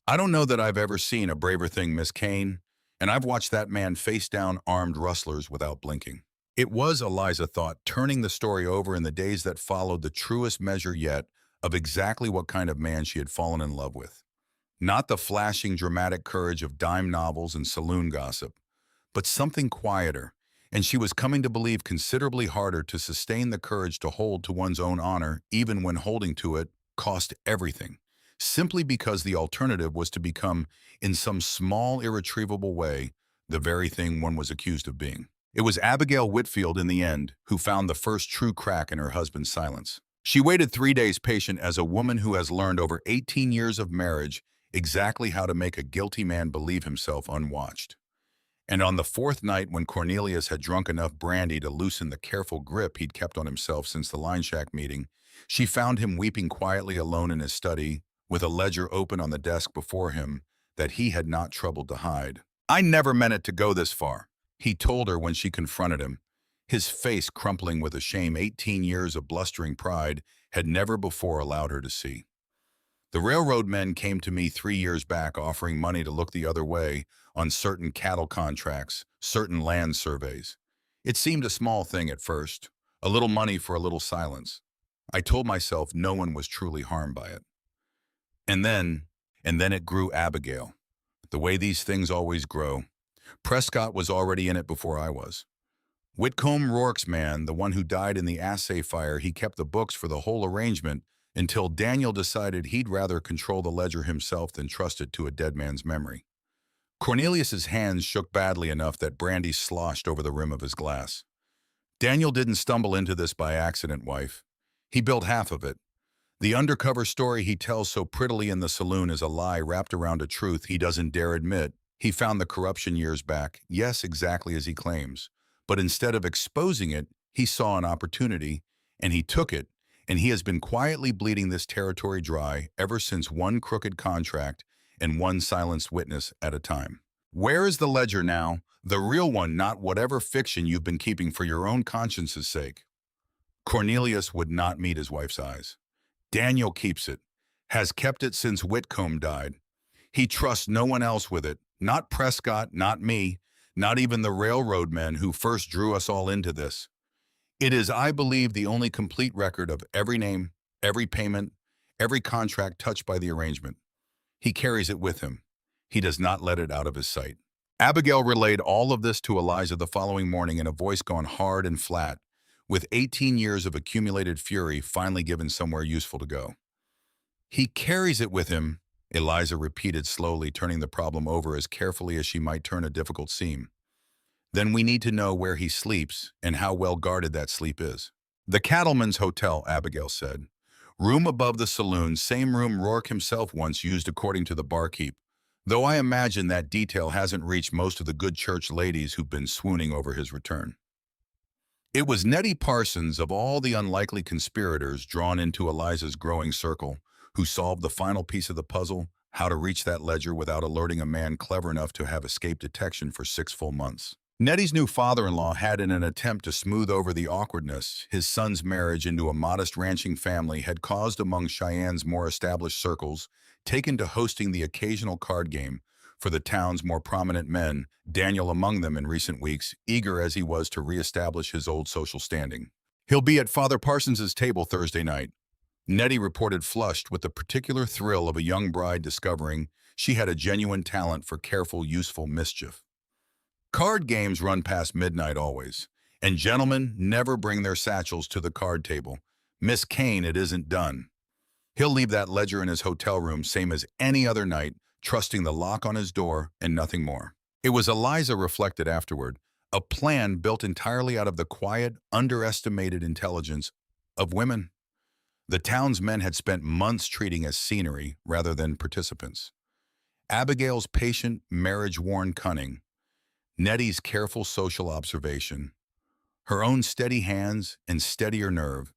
I don't know that I've ever seen a braver thing, Miss Kane, and I've watched that man face down armed rustlers without blinking. It was, Eliza thought, turning the story over in the days that followed, the truest measure yet of exactly what kind of man she had fallen in love with. Not the flashing, dramatic courage of dime novels and saloon gossip, but something quieter, and she was coming to believe considerably harder to sustain the courage to hold to one's own honor, even when holding to it cost everything, simply because the alternative was to become, in some small, irretrievable way, the very thing one was accused of being. It was Abigail Whitfield, in the end, who found the first true crack in her husband's silence. She waited 3 days patient as a woman who has learned over 18 years of marriage exactly how to make a guilty man believe himself unwatched. And on the 4th night, when Cornelius had drunk enough brandy to loosen the careful grip he'd kept on himself since the line shack meeting, she found him weeping quietly alone in his study, with a ledger open on the desk before him that he had not troubled to hide. "I never meant it to go this far," he told her when she confronted him, his face crumpling with a shame 18 years of blustering pride had never before allowed her to see. "The railroad men came to me 3 years back offering money to look the other way on certain cattle contracts, certain land surveys. It seemed a small thing at first, a little money for a little silence. I told myself no one was truly harmed by it. And then it grew, Abigail. The way these things always grow. Prescott was already in it before I was. Whitcomb Rourke's man, the one who died in the assay fire, he kept the books for the whole arrangement until Daniel decided he'd rather control the ledger himself than trust it to a dead man's memory. Cornelius's hands shook badly enough that brandy sloshed over the rim of his glass. Daniel didn't stumble into this by accident, wife. He built half of it. The undercover story he tells so prettily in the saloon is a lie wrapped around a truth he doesn't dare admit. He found the corruption years back, yes, exactly as he claims. But instead of exposing it, he saw an opportunity, and he took it, and he has been quietly bleeding this territory dry ever since, one crooked contract and one silenced witness at a time. Where is the ledger now? The real one, not whatever fiction you've been keeping for your own conscience's sake." Cornelius would not meet his wife's eyes. "Daniel keeps it, has kept it since Whitcomb died. He trusts no one else with it, not Prescott, not me, not even the railroad men who first drew us all into this. It is, I believe, the only complete record of every name, every payment, every contract touched by the arrangement. He carries it with him. He does not let it out of his sight." Abigail relayed all of this to Eliza the following morning in a voice gone hard and flat, with 18 years of accumulated fury finally given somewhere useful to go. "He carries it with him," Eliza repeated slowly, turning the problem over as carefully as she might turn a difficult seam. "Then we need to know where he sleeps and how well guarded that sleep is." "The Cattleman's Hotel," Abigail said. "Room above the saloon, same room Rourke himself once used according to the barkeep, though I imagine that detail hasn't reached most of the good church ladies who've been swooning over his return." It was Nettie Parsons, of all the unlikely conspirators drawn into Eliza's growing circle, who solved the final piece of the puzzle, how to reach that ledger without alerting a man clever enough to have escaped detection for 6 full months. Nettie's new father-in-law had, in an attempt to smooth over the awkwardness his son's marriage into a modest ranching family had caused among Cheyenne's more established circles, taken to hosting the occasional card game for the town's more prominent men, Daniel among them in recent weeks, eager as he was to reestablish his old social standing. "He'll be at Father Parsons's table Thursday night." Nettie reported flushed with the particular thrill of a young bride discovering she had a genuine talent for careful, useful mischief. Card games run past midnight always, and gentlemen never bring their satchels to the card table. Miss Kane, it isn't done. He'll leave that ledger in his hotel room same as any other night, trusting the lock on his door and nothing more. It was, Eliza reflected afterward, a plan built entirely out of the quiet, underestimated intelligence of women. The town's men had spent months treating as scenery rather than participants. Abigail's patient, marriage-worn cunning, Nettie's careful social observation, her own steady hands and steadier nerve,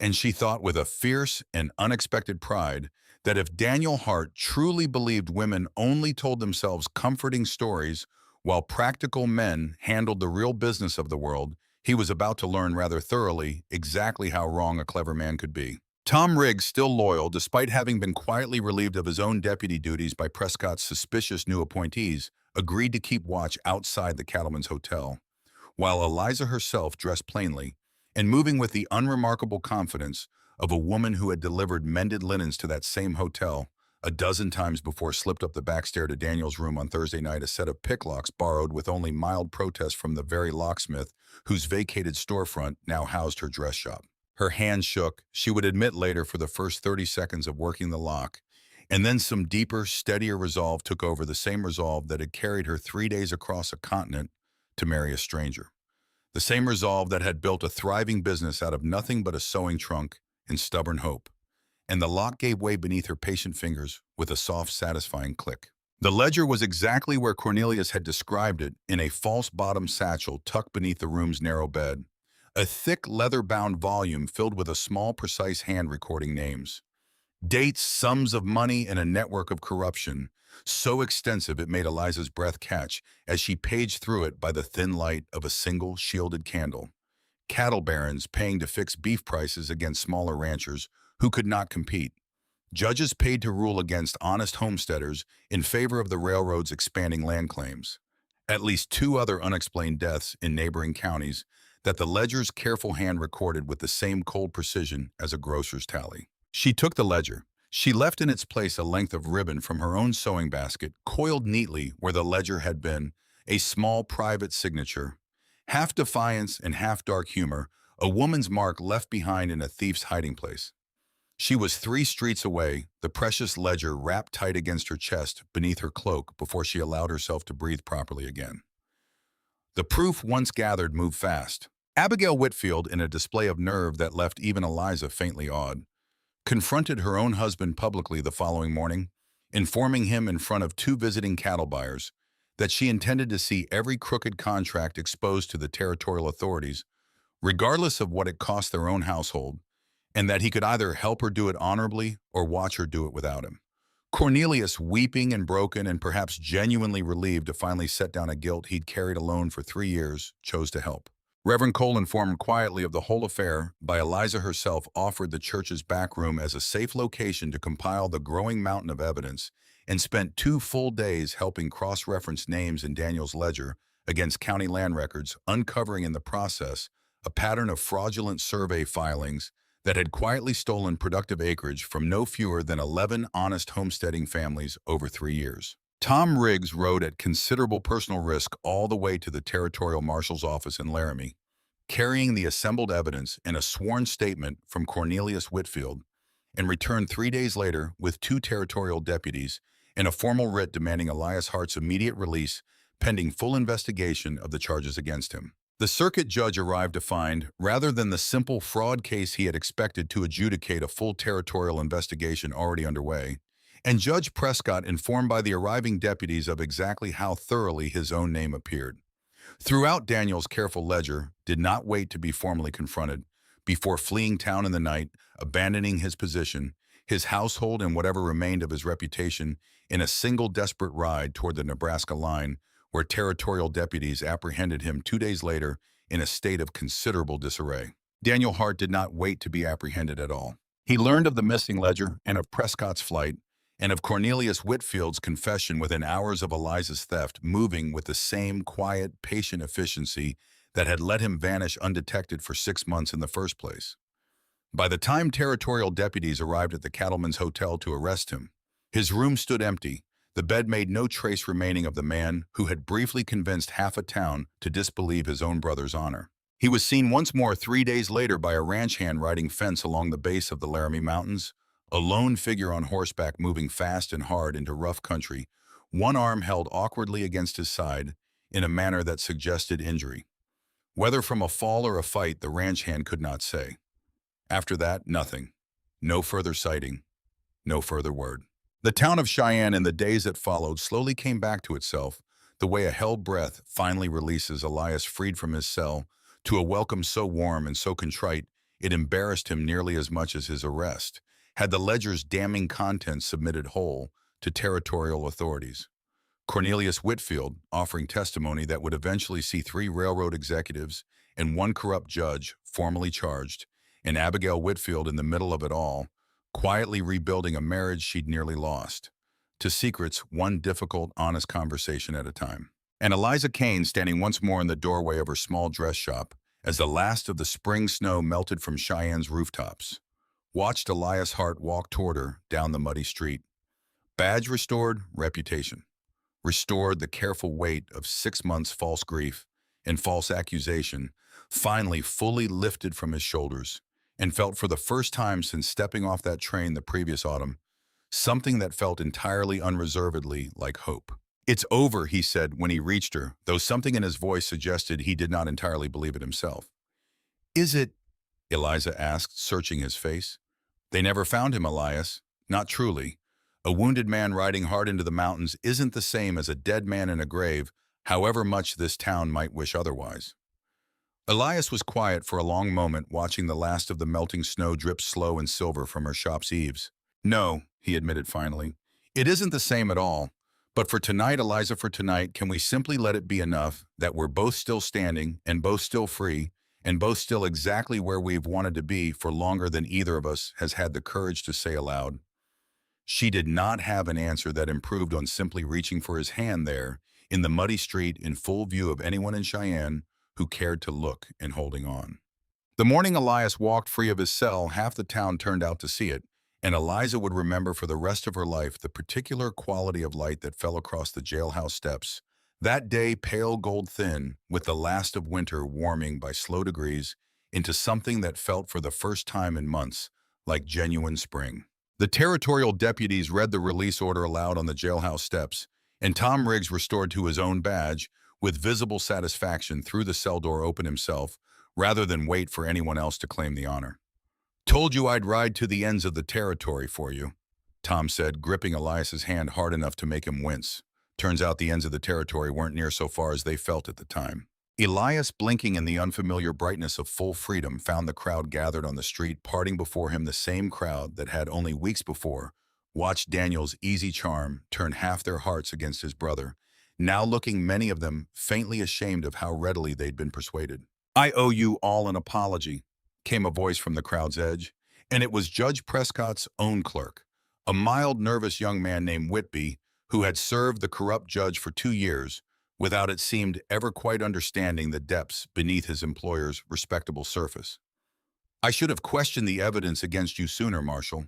and she thought with a fierce and unexpected pride that if Daniel Hart truly believed women only told themselves comforting stories while practical men handled the real business of the world, he was about to learn rather thoroughly exactly how wrong a clever man could be. Tom Riggs, still loyal despite having been quietly relieved of his own deputy duties by Prescott's suspicious new appointees, agreed to keep watch outside the Cattleman's Hotel, while Eliza herself dressed plainly and moving with the unremarkable confidence of a woman who had delivered mended linens to that same hotel a dozen times before, slipped up the back stair to Daniel's room on Thursday night, a set of picklocks borrowed with only mild protest from the very locksmith whose vacated storefront now housed her dress shop. Her hands shook, she would admit later, for the first 30 seconds of working the lock, and then some deeper, steadier resolve took over, the same resolve that had carried her 3 days across a continent to marry a stranger. The same resolve that had built a thriving business out of nothing but a sewing trunk and stubborn hope. And the lock gave way beneath her patient fingers with a soft, satisfying click. The ledger was exactly where Cornelius had described it, in a false-bottom satchel tucked beneath the room's narrow bed. A thick, leather-bound volume filled with a small, precise hand recording names, dates, sums of money, and a network of corruption, so extensive it made Eliza's breath catch as she paged through it by the thin light of a single shielded candle. Cattle barons paying to fix beef prices against smaller ranchers who could not compete. Judges paid to rule against honest homesteaders in favor of the railroad's expanding land claims. At least 2 other unexplained deaths in neighboring counties that the ledger's careful hand recorded with the same cold precision as a grocer's tally. She took the ledger. She left in its place a length of ribbon from her own sewing basket, coiled neatly where the ledger had been, a small private signature. Half defiance and half dark humor, a woman's mark left behind in a thief's hiding place. She was 3 streets away, the precious ledger wrapped tight against her chest beneath her cloak, before she allowed herself to breathe properly again. The proof once gathered moved fast. Abigail Whitfield, in a display of nerve that left even Eliza faintly awed, confronted her own husband publicly the following morning, informing him in front of 2 visiting cattle buyers that she intended to see every crooked contract exposed to the territorial authorities, regardless of what it cost their own household, and that he could either help her do it honorably or watch her do it without him. Cornelius, weeping and broken and perhaps genuinely relieved to finally set down a guilt he'd carried alone for 3 years, chose to help. Reverend Cole, informed quietly of the whole affair by Eliza herself, offered the church's back room as a safe location to compile the growing mountain of evidence, and spent 2 full days helping cross-reference names in Daniel's ledger against county land records, uncovering in the process a pattern of fraudulent survey filings that had quietly stolen productive acreage from no fewer than 11 honest homesteading families over 3 years. Tom Riggs rode at considerable personal risk all the way to the territorial marshal's office in Laramie, carrying the assembled evidence and a sworn statement from Cornelius Whitfield, and returned 3 days later with 2 territorial deputies and a formal writ demanding Elias Hart's immediate release pending full investigation of the charges against him. The circuit judge arrived to find, rather than the simple fraud case he had expected to adjudicate, a full territorial investigation already underway, and Judge Prescott informed by the arriving deputies of exactly how thoroughly his own name appeared throughout Daniel's careful ledger, did not wait to be formally confronted before fleeing town in the night, abandoning his position, his household, and whatever remained of his reputation in a single desperate ride toward the Nebraska line, where territorial deputies apprehended him 2 days later in a state of considerable disarray. Daniel Hart did not wait to be apprehended at all. He learned of the missing ledger and of Prescott's flight, and of Cornelius Whitfield's confession within hours of Eliza's theft, moving with the same quiet, patient efficiency that had let him vanish undetected for 6 months in the first place. By the time territorial deputies arrived at the cattleman's hotel to arrest him, his room stood empty. The bed made no trace remaining of the man who had briefly convinced half a town to disbelieve his own brother's honor. He was seen once more 3 days later by a ranch hand riding fence along the base of the Laramie Mountains, a lone figure on horseback moving fast and hard into rough country, one arm held awkwardly against his side in a manner that suggested injury. Whether from a fall or a fight, the ranch hand could not say. After that, nothing. No further sighting. No further word. The town of Cheyenne in the days that followed slowly came back to itself, the way a held breath finally releases Elias freed from his cell to a welcome so warm and so contrite it embarrassed him nearly as much as his arrest, had the ledger's damning contents submitted whole to territorial authorities. Cornelius Whitfield, offering testimony that would eventually see 3 railroad executives and 1 corrupt judge formally charged, and Abigail Whitfield in the middle of it all, quietly rebuilding a marriage she'd nearly lost. To secrets, one difficult, honest conversation at a time. And Eliza Kane standing once more in the doorway of her small dress shop as the last of the spring snow melted from Cheyenne's rooftops. Watched Elias Hart walk toward her down the muddy street. Badge restored, reputation. Restored, the careful weight of 6 months' false grief and false accusation, finally fully lifted from his shoulders, and felt for the first time since stepping off that train the previous autumn, something that felt entirely unreservedly like hope. "It's over," he said when he reached her, though something in his voice suggested he did not entirely believe it himself. "Is it?" Eliza asked, searching his face. "They never found him, Elias. Not truly. A wounded man riding hard into the mountains isn't the same as a dead man in a grave, however much this town might wish otherwise." Elias was quiet for a long moment, watching the last of the melting snow drip slow and silver from her shop's eaves. "No," he admitted finally. "It isn't the same at all. But for tonight, Eliza, for tonight, can we simply let it be enough that we're both still standing and both still free and both still exactly where we've wanted to be for longer than either of us has had the courage to say aloud?" She did not have an answer that improved on simply reaching for his hand there, in the muddy street, in full view of anyone in Cheyenne who cared to look, and holding on. The morning Elias walked free of his cell, half the town turned out to see it, and Eliza would remember for the rest of her life the particular quality of light that fell across the jailhouse steps, that day pale gold thin, with the last of winter warming by slow degrees into something that felt for the first time in months like genuine spring. The territorial deputies read the release order aloud on the jailhouse steps, and Tom Riggs, restored to his own badge, with visible satisfaction threw the cell door open himself, rather than wait for anyone else to claim the honor. "Told you I'd ride to the ends of the territory for you," Tom said, gripping Elias's hand hard enough to make him wince. Turns out the ends of the territory weren't near so far as they felt at the time. Elias, blinking in the unfamiliar brightness of full freedom, found the crowd gathered on the street parting before him, the same crowd that had only weeks before watched Daniel's easy charm turn half their hearts against his brother, now looking, many of them, faintly ashamed of how readily they'd been persuaded. "I owe you all an apology," came a voice from the crowd's edge, and it was Judge Prescott's own clerk, a mild, nervous young man named Whitby, who had served the corrupt judge for 2 years, without, it seemed, ever quite understanding the depths beneath his employer's respectable surface. "I should have questioned the evidence against you sooner, Marshal.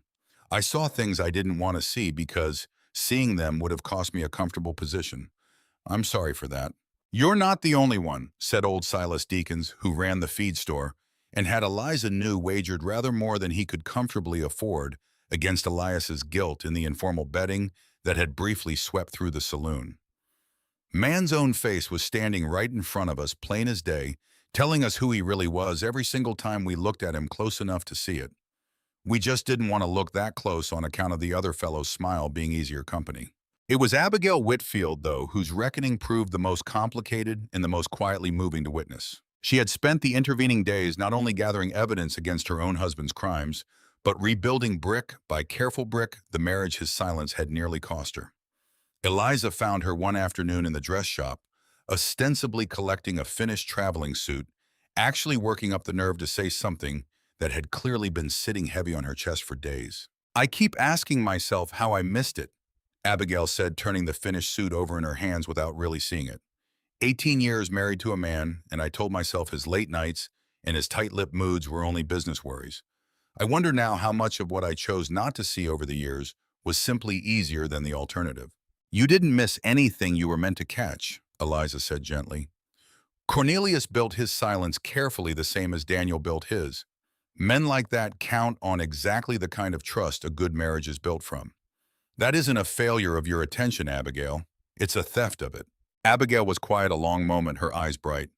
I saw things I didn't want to see because seeing them would have cost me a comfortable position. I'm sorry for that." "You're not the only one," said old Silas Deakins, who ran the feed store, and had, Eliza knew, wagered rather more than he could comfortably afford against Elias's guilt in the informal betting that had briefly swept through the saloon. "Man's own face was standing right in front of us, plain as day, telling us who he really was every single time we looked at him close enough to see it. We just didn't want to look that close on account of the other fellow's smile being easier company." It was Abigail Whitfield, though, whose reckoning proved the most complicated and the most quietly moving to witness. She had spent the intervening days not only gathering evidence against her own husband's crimes, but rebuilding brick by careful brick the marriage his silence had nearly cost her. Eliza found her one afternoon in the dress shop, ostensibly collecting a finished traveling suit, actually working up the nerve to say something that had clearly been sitting heavy on her chest for days. "I keep asking myself how I missed it," Abigail said, turning the finished suit over in her hands without really seeing it. 18 years married to a man, and I told myself his late nights and his tight-lipped moods were only business worries. I wonder now how much of what I chose not to see over the years was simply easier than the alternative. You didn't miss anything you were meant to catch, Eliza said gently. Cornelius built his silence carefully the same as Daniel built his. Men like that count on exactly the kind of trust a good marriage is built from. That isn't a failure of your attention, Abigail. It's a theft of it. Abigail was quiet a long moment, her eyes bright.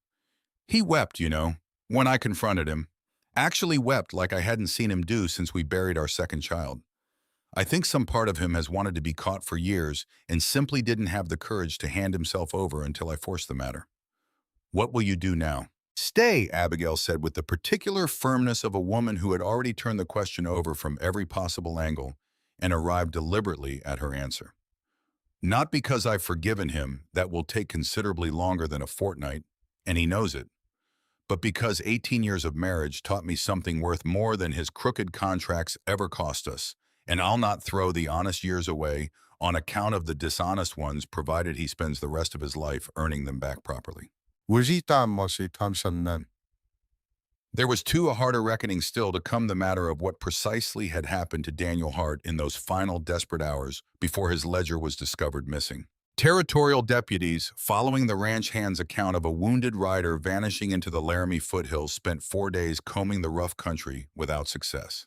He wept, when I confronted him. Actually wept like I hadn't seen him do since we buried our second child. I think some part of him has wanted to be caught for years and simply didn't have the courage to hand himself over until I forced the matter. What will you do now? Stay, Abigail said with the particular firmness of a woman who had already turned the question over from every possible angle and arrived deliberately at her answer. Not because I've forgiven him, that will take considerably longer than a fortnight, and he knows it, but because 18 years of marriage taught me something worth more than his crooked contracts ever cost us, and I'll not throw the honest years away on account of the dishonest ones provided he spends the rest of his life earning them back properly. There was too a harder reckoning still to come the matter of what precisely had happened to Daniel Hart in those final desperate hours before his ledger was discovered missing. Territorial deputies, following the ranch hand's account of a wounded rider vanishing into the Laramie foothills, spent 4 days combing the rough country without success.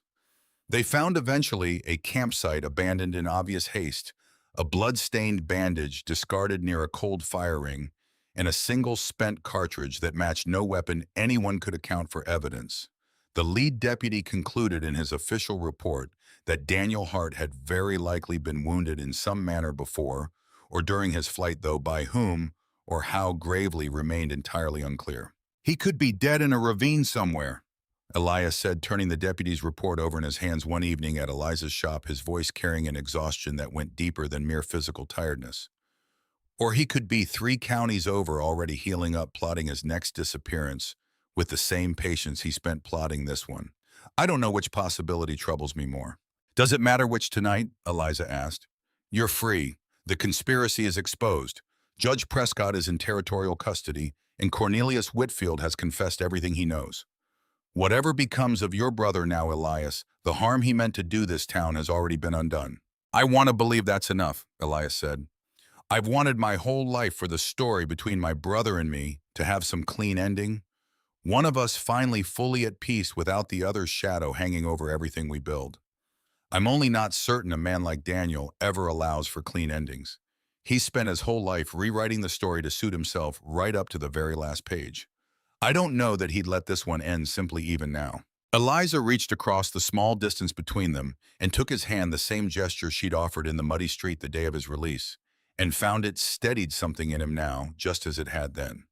They found eventually a campsite abandoned in obvious haste, a blood-stained bandage discarded near a cold fire ring, and a single spent cartridge that matched no weapon anyone could account for evidence. The lead deputy concluded in his official report that Daniel Hart had very likely been wounded in some manner before, or during his flight, though by whom or how gravely remained entirely unclear. He could be dead in a ravine somewhere, Elias said, turning the deputy's report over in his hands one evening at Eliza's shop, his voice carrying an exhaustion that went deeper than mere physical tiredness. Or he could be 3 counties over, already healing up, plotting his next disappearance with the same patience he spent plotting this one. I don't know which possibility troubles me more. Does it matter which tonight? Eliza asked. You're free. The conspiracy is exposed. Judge Prescott is in territorial custody, and Cornelius Whitfield has confessed everything he knows. Whatever becomes of your brother now, Elias, the harm he meant to do this town has already been undone. I want to believe that's enough, Elias said. I've wanted my whole life for the story between my brother and me to have some clean ending. One of us finally fully at peace without the other's shadow hanging over everything we build. I'm only not certain a man like Daniel ever allows for clean endings. He spent his whole life rewriting the story to suit himself right up to the very last page. I don't know that he'd let this one end simply even now. Eliza reached across the small distance between them and took his hand, the same gesture she'd offered in the muddy street the day of his release, and found it steadied something in him now, just as it had then.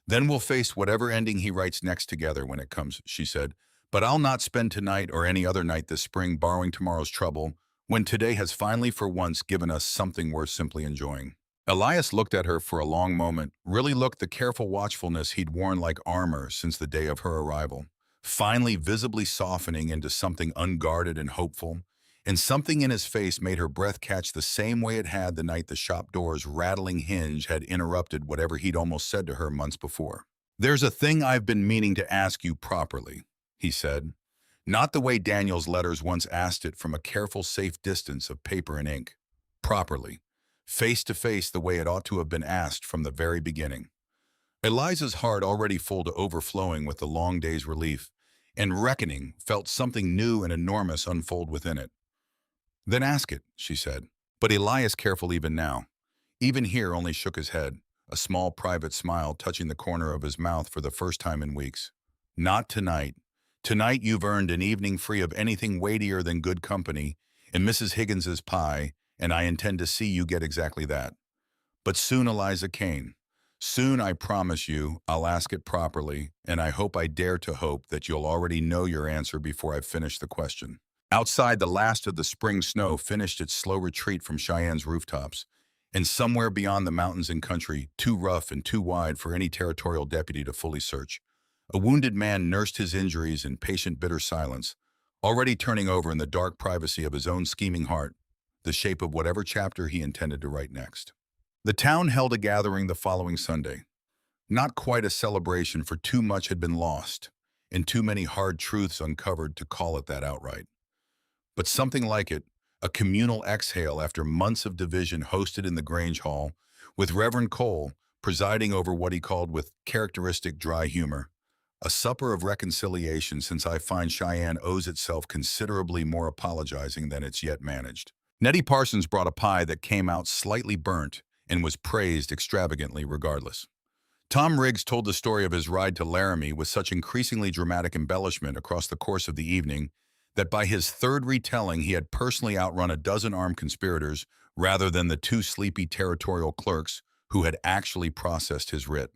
Then we'll face whatever ending he writes next together when it comes, she said. But I'll not spend tonight or any other night this spring borrowing tomorrow's trouble, when today has finally for once given us something worth simply enjoying. Elias looked at her for a long moment, really looked the careful watchfulness he'd worn like armor since the day of her arrival, finally visibly softening into something unguarded and hopeful, and something in his face made her breath catch the same way it had the night the shop door's rattling hinge had interrupted whatever he'd almost said to her months before. There's a thing I've been meaning to ask you properly, he said. Not the way Daniel's letters once asked it from a careful, safe distance of paper and ink. Properly. Face to face the way it ought to have been asked from the very beginning. Eliza's heart, already full to overflowing with the long day's relief and reckoning, felt something new and enormous unfold within it. Then ask it, she said. But Elias, careful even now, even here, only shook his head, a small private smile touching the corner of his mouth for the first time in weeks. Not tonight. Tonight you've earned an evening free of anything weightier than good company and Mrs. Higgins's pie, and I intend to see you get exactly that. But soon, Eliza Kane. Soon, I promise you, I'll ask it properly, and I hope I dare to hope that you'll already know your answer before I've finished the question. Outside, the last of the spring snow finished its slow retreat from Cheyenne's rooftops, and somewhere beyond the mountains and country, too rough and too wide for any territorial deputy to fully search, a wounded man nursed his injuries in patient, bitter silence, already turning over in the dark privacy of his own scheming heart the shape of whatever chapter he intended to write next. The town held a gathering the following Sunday. Not quite a celebration, for too much had been lost, and too many hard truths uncovered to call it that outright. But something like it, a communal exhale after months of division hosted in the Grange Hall, with Reverend Cole presiding over what he called with characteristic dry humor, a supper of reconciliation since I find Cheyenne owes itself considerably more apologizing than it's yet managed. Nettie Parsons brought a pie that came out slightly burnt and was praised extravagantly regardless. Tom Riggs told the story of his ride to Laramie with such increasingly dramatic embellishment across the course of the evening that by his third retelling he had personally outrun a dozen armed conspirators rather than the two sleepy territorial clerks who had actually processed his writ.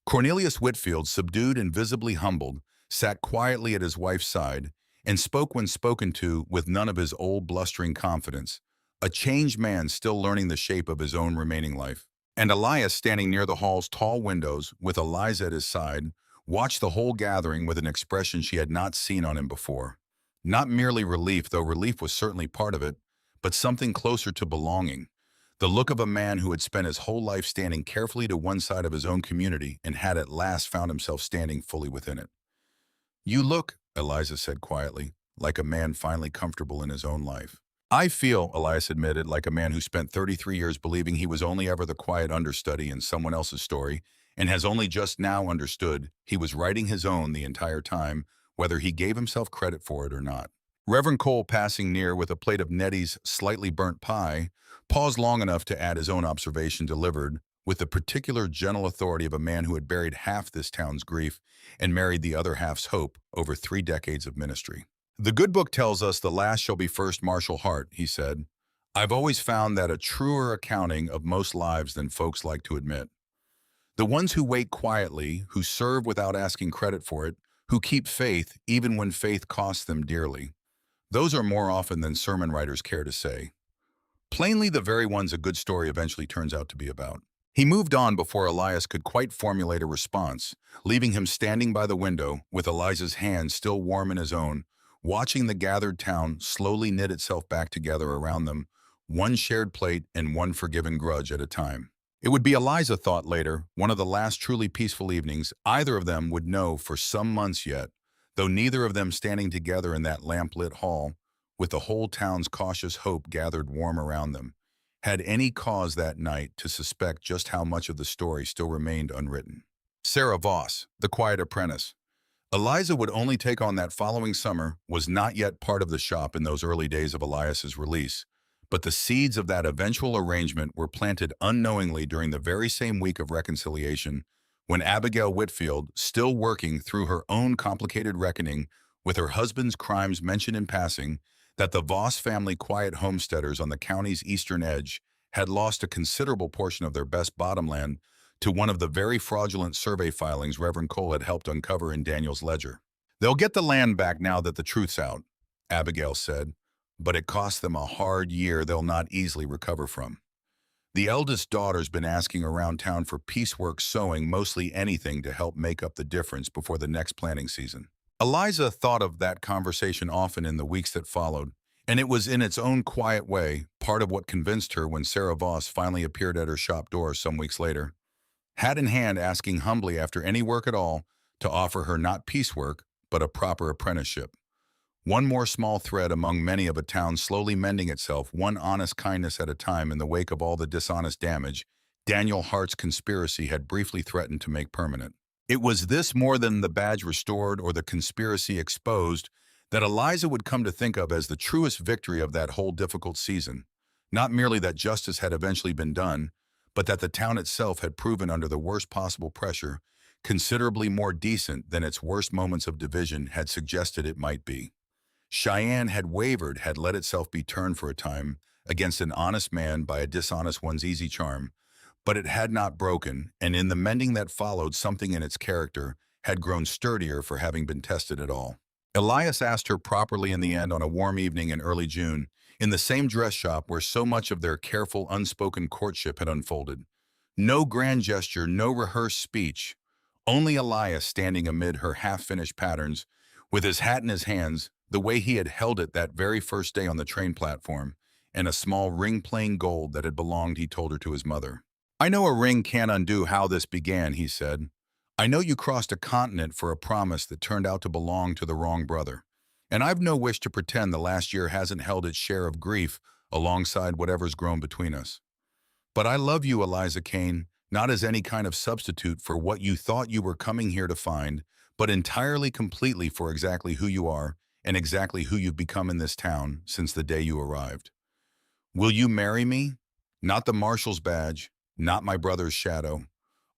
Cornelius Whitfield, subdued and visibly humbled, sat quietly at his wife's side and spoke when spoken to with none of his old blustering confidence, a changed man still learning the shape of his own remaining life. And Elias, standing near the hall's tall windows with Eliza at his side, watched the whole gathering with an expression she had not seen on him before. Not merely relief, though relief was certainly part of it, but something closer to belonging. The look of a man who had spent his whole life standing carefully to one side of his own community and had at last found himself standing fully within it. "You look," Eliza said quietly, "like a man finally comfortable in his own life." "I feel," Elias admitted, "like a man who spent 33 years believing he was only ever the quiet understudy in someone else's story and has only just now understood he was writing his own the entire time, whether he gave himself credit for it or not." Reverend Cole, passing near with a plate of Nettie's slightly burnt pie, paused long enough to add his own observation delivered with the particular gentle authority of a man who had buried half this town's grief and married the other half's hope over 3 decades of ministry. "The good book tells us the last shall be first, Marshal Hart," he said. "I've always found that a truer accounting of most lives than folks like to admit. The ones who wait quietly, who serve without asking credit for it, who keep faith even when faith costs them dearly, those are more often than sermon writers care to say. Plainly the very ones a good story eventually turns out to be about." He moved on before Elias could quite formulate a response, leaving him standing by the window with Eliza's hand still warm in his own, watching the gathered town slowly knit itself back together around them, one shared plate and one forgiven grudge at a time. It would be, Eliza thought later, one of the last truly peaceful evenings either of them would know for some months yet, though neither of them standing together in that lamp-lit hall, with the whole town's cautious hope gathered warm around them, had any cause that night to suspect just how much of the story still remained unwritten. Sarah Voss, the quiet apprentice, Eliza would only take on that following summer, was not yet part of the shop in those early days of Elias's release, but the seeds of that eventual arrangement were planted unknowingly during the very same week of reconciliation when Abigail Whitfield, still working through her own complicated reckoning with her husband's crimes mentioned in passing, that the Voss family quiet homesteaders on the county's eastern edge had lost a considerable portion of their best bottomland to one of the very fraudulent survey filings Reverend Cole had helped uncover in Daniel's ledger. "They'll get the land back now that the truth's out," Abigail said, "but it cost them a hard year they'll not easily recover from. The eldest daughter's been asking around town for piecework sewing, mostly anything to help make up the difference before the next planting season." Eliza thought of that conversation often in the weeks that followed, and it was in its own quiet way part of what convinced her when Sarah Voss finally appeared at her shop door some weeks later, hat in hand asking humbly after any work at all to offer her not piecework, but a proper apprenticeship. One more small thread among many of a town slowly mending itself, one honest kindness at a time in the wake of all the dishonest damage Daniel Hart's conspiracy had briefly threatened to make permanent. It was this more than the badge restored or the conspiracy exposed that Eliza would come to think of as the truest victory of that whole difficult season. Not merely that justice had eventually been done, but that the town itself had proven under the worst possible pressure considerably more decent than its worst moments of division had suggested it might be. Cheyenne had wavered, had let itself be turned for a time against an honest man by a dishonest one's easy charm, but it had not broken, and in the mending that followed, something in its character had grown sturdier for having been tested at all. Elias asked her properly in the end on a warm evening in early June, in the same dress shop where so much of their careful, unspoken courtship had unfolded. No grand gesture, no rehearsed speech, only Elias standing amid her half-finished patterns, with his hat in his hands, the way he had held it that very first day on the train platform, and a small ring plain gold that had belonged, he told her, to his mother. "I know a ring can't undo how this began," he said. I know you crossed a continent for a promise that turned out to belong to the wrong brother. And I've no wish to pretend the last year hasn't held its share of grief alongside whatever's grown between us. But I love you, Eliza Kane, not as any kind of substitute for what you thought you were coming here to find, but entirely completely for exactly who you are and exactly who you've become in this town since the day you arrived. Will you marry me? Not the Marshal's badge, not my brother's shadow.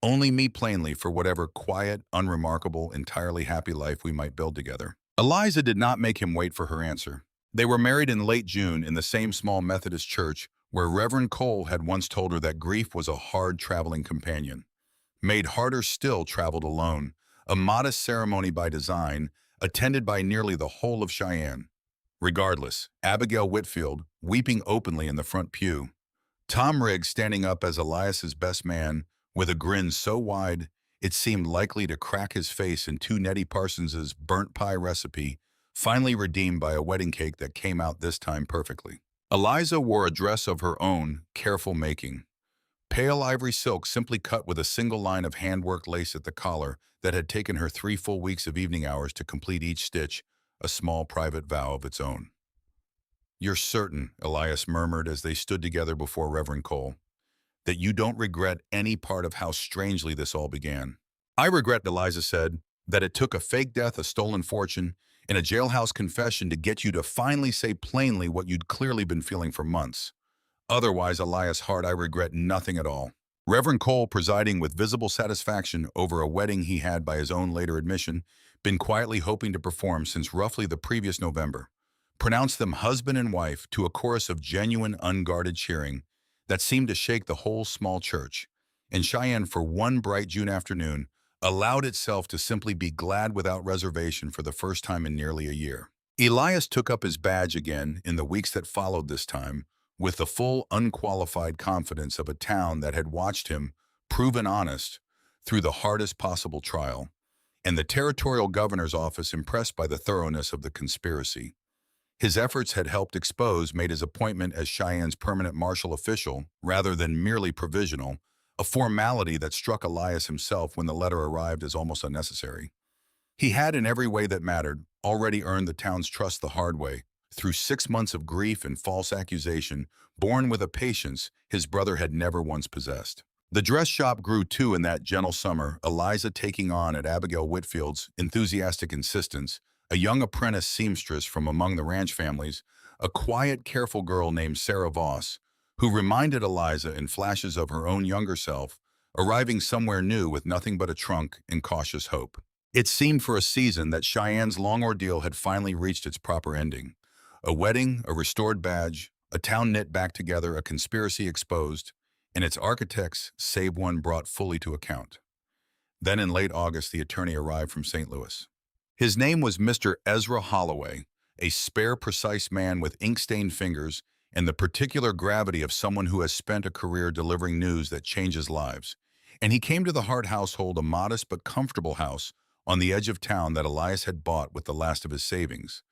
Only me plainly for whatever quiet, unremarkable, entirely happy life we might build together. Eliza did not make him wait for her answer. They were married in late June in the same small Methodist church where Reverend Cole had once told her that grief was a hard traveling companion. Made harder still traveled alone, a modest ceremony by design, attended by nearly the whole of Cheyenne. Regardless, Abigail Whitfield, weeping openly in the front pew, Tom Riggs standing up as Elias's best man, with a grin so wide it seemed likely to crack his face, in two Nettie Parsons's burnt pie recipe, finally redeemed by a wedding cake that came out this time perfectly. Eliza wore a dress of her own, careful making. Pale ivory silk simply cut with a single line of handwork lace at the collar that had taken her 3 full weeks of evening hours to complete each stitch, a small private vow of its own. "You're certain," Elias murmured as they stood together before Reverend Cole, "that you don't regret any part of how strangely this all began?" "I regret," Eliza said, "that it took a fake death, a stolen fortune, and a jailhouse confession to get you to finally say plainly what you'd clearly been feeling for months. Otherwise, Elias Hart, I regret nothing at all." Reverend Cole, presiding with visible satisfaction over a wedding he had, by his own later admission, been quietly hoping to perform since roughly the previous November, pronounced them husband and wife to a chorus of genuine, unguarded cheering that seemed to shake the whole small church. And Cheyenne, for one bright June afternoon, allowed itself to simply be glad without reservation for the first time in nearly a year. Elias took up his badge again in the weeks that followed this time, with the full, unqualified confidence of a town that had watched him, proven honest, through the hardest possible trial, and the territorial governor's office impressed by the thoroughness of the conspiracy. His efforts had helped expose made his appointment as Cheyenne's permanent marshal official, rather than merely provisional, a formality that struck Elias himself when the letter arrived as almost unnecessary. He had, in every way that mattered, already earned the town's trust the hard way, through 6 months of grief and false accusation, borne with a patience his brother had never once possessed. The dress shop grew too in that gentle summer, Eliza taking on, at Abigail Whitfield's enthusiastic insistence, a young apprentice seamstress from among the ranch families, a quiet, careful girl named Sarah Voss, who reminded Eliza in flashes of her own younger self, arriving somewhere new with nothing but a trunk and cautious hope. It seemed for a season that Cheyenne's long ordeal had finally reached its proper ending. A wedding, a restored badge, a town knit back together, a conspiracy exposed, and its architects, save one, brought fully to account. Then in late August, the attorney arrived from St. Louis. His name was Mr. Ezra Holloway, a spare, precise man with ink-stained fingers and the particular gravity of someone who has spent a career delivering news that changes lives. And he came to the Hart household, a modest but comfortable house on the edge of town that Elias had bought with the last of his savings,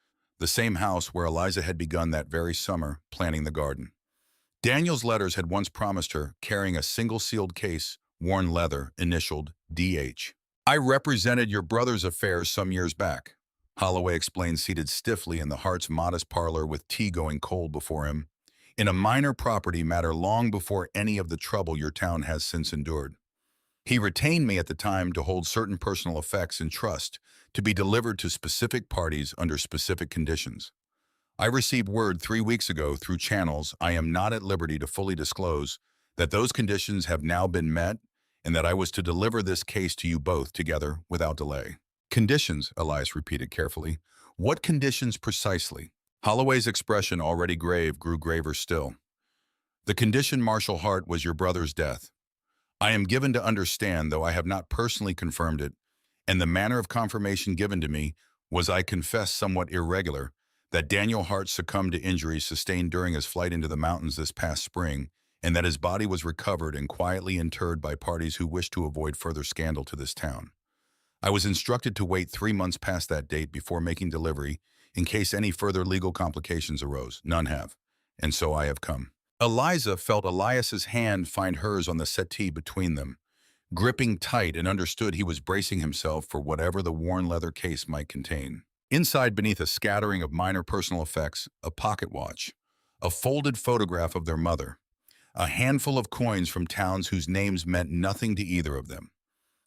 the same house where Eliza had begun that very summer planting the garden. Daniel's letters had once promised her, carrying a single sealed case, worn leather, initialed D.H. "I represented your brother's affairs some years back," Holloway explained, seated stiffly in the Hart's modest parlor with tea going cold before him, "in a minor property matter long before any of the trouble your town has since endured. He retained me at the time to hold certain personal effects in trust to be delivered to specific parties under specific conditions. I received word 3 weeks ago through channels I am not at liberty to fully disclose that those conditions have now been met and that I was to deliver this case to you both together without delay." "Conditions," Elias repeated carefully. "What conditions precisely?" Holloway's expression, already grave, grew graver still. "The condition, Marshal Hart, was your brother's death. I am given to understand, though I have not personally confirmed it, and the manner of confirmation given to me was, I confess, somewhat irregular, that Daniel Hart succumbed to injuries sustained during his flight into the mountains this past spring, and that his body was recovered and quietly interred by parties who wished to avoid further scandal to this town. I was instructed to wait 3 months past that date before making delivery in case any further legal complications arose. None have, and so I have come." Eliza felt Elias's hand find hers on the settee between them. gripping tight, and understood he was bracing himself for whatever the worn leather case might contain. Inside, beneath a scattering of minor personal effects, a pocket watch, a folded photograph of their mother, a handful of coins from towns whose names meant nothing to either of them,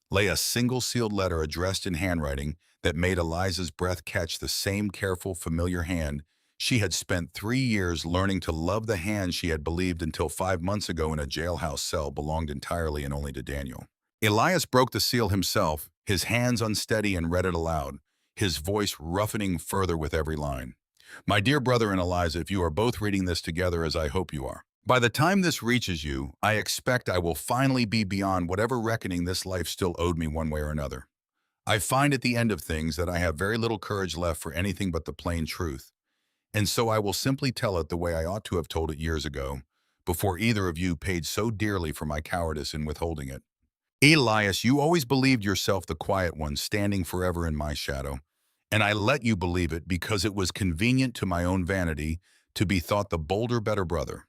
lay a single sealed letter addressed in handwriting that made Eliza's breath catch the same careful, familiar hand she had spent 3 years learning to love. The hand she had believed until 5 months ago in a jailhouse cell belonged entirely and only to Daniel. Elias broke the seal himself, his hands unsteady, and read it aloud, his voice roughening further with every line. My dear brother and Eliza, if you are both reading this together, as I hope you are, by the time this reaches you, I expect I will finally be beyond whatever reckoning this life still owed me one way or another. I find at the end of things that I have very little courage left for anything but the plain truth, and so I will simply tell it the way I ought to have told it years ago, before either of you paid so dearly for my cowardice in withholding it. Elias, you always believed yourself the quiet one, standing forever in my shadow, and I let you believe it because it was convenient to my own vanity to be thought the bolder, better brother.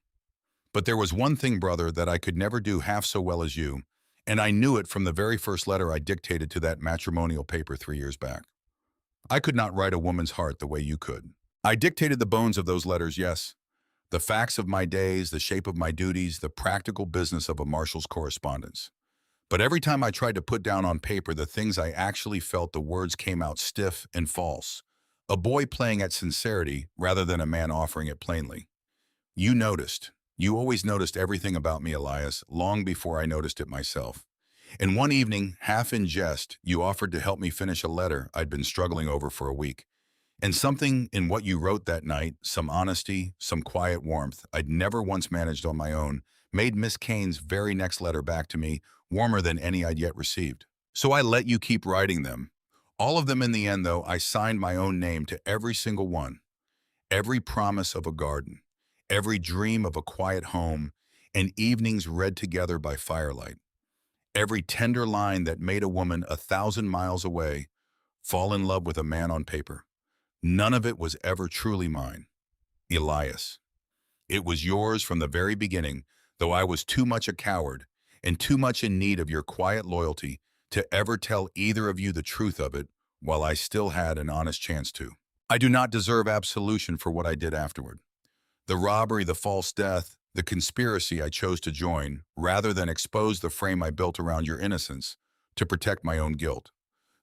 But there was one thing, brother, that I could never do half so well as you, and I knew it from the very first letter I dictated to that matrimonial paper 3 years back. I could not write a woman's heart the way you could. I dictated the bones of those letters, yes, the facts of my days, the shape of my duties, the practical business of a marshal's correspondence. But every time I tried to put down on paper the things I actually felt, the words came out stiff and false. A boy playing at sincerity rather than a man offering it plainly. You noticed. You always noticed everything about me, Elias, long before I noticed it myself. And one evening, half in jest, you offered to help me finish a letter I'd been struggling over for a week. And something in what you wrote that night, some honesty, some quiet warmth I'd never once managed on my own, made Miss Kane's very next letter back to me warmer than any I'd yet received. So I let you keep writing them. All of them in the end, though, I signed my own name to every single one. Every promise of a garden, every dream of a quiet home, and evenings read together by firelight. Every tender line that made a woman 1,000 miles away fall in love with a man on paper. None of it was ever truly mine. Elias. It was yours from the very beginning, though I was too much a coward and too much in need of your quiet loyalty to ever tell either of you the truth of it while I still had an honest chance to. I do not deserve absolution for what I did afterward. The robbery, the false death, the conspiracy I chose to join, rather than expose the frame I built around your innocence to protect my own guilt.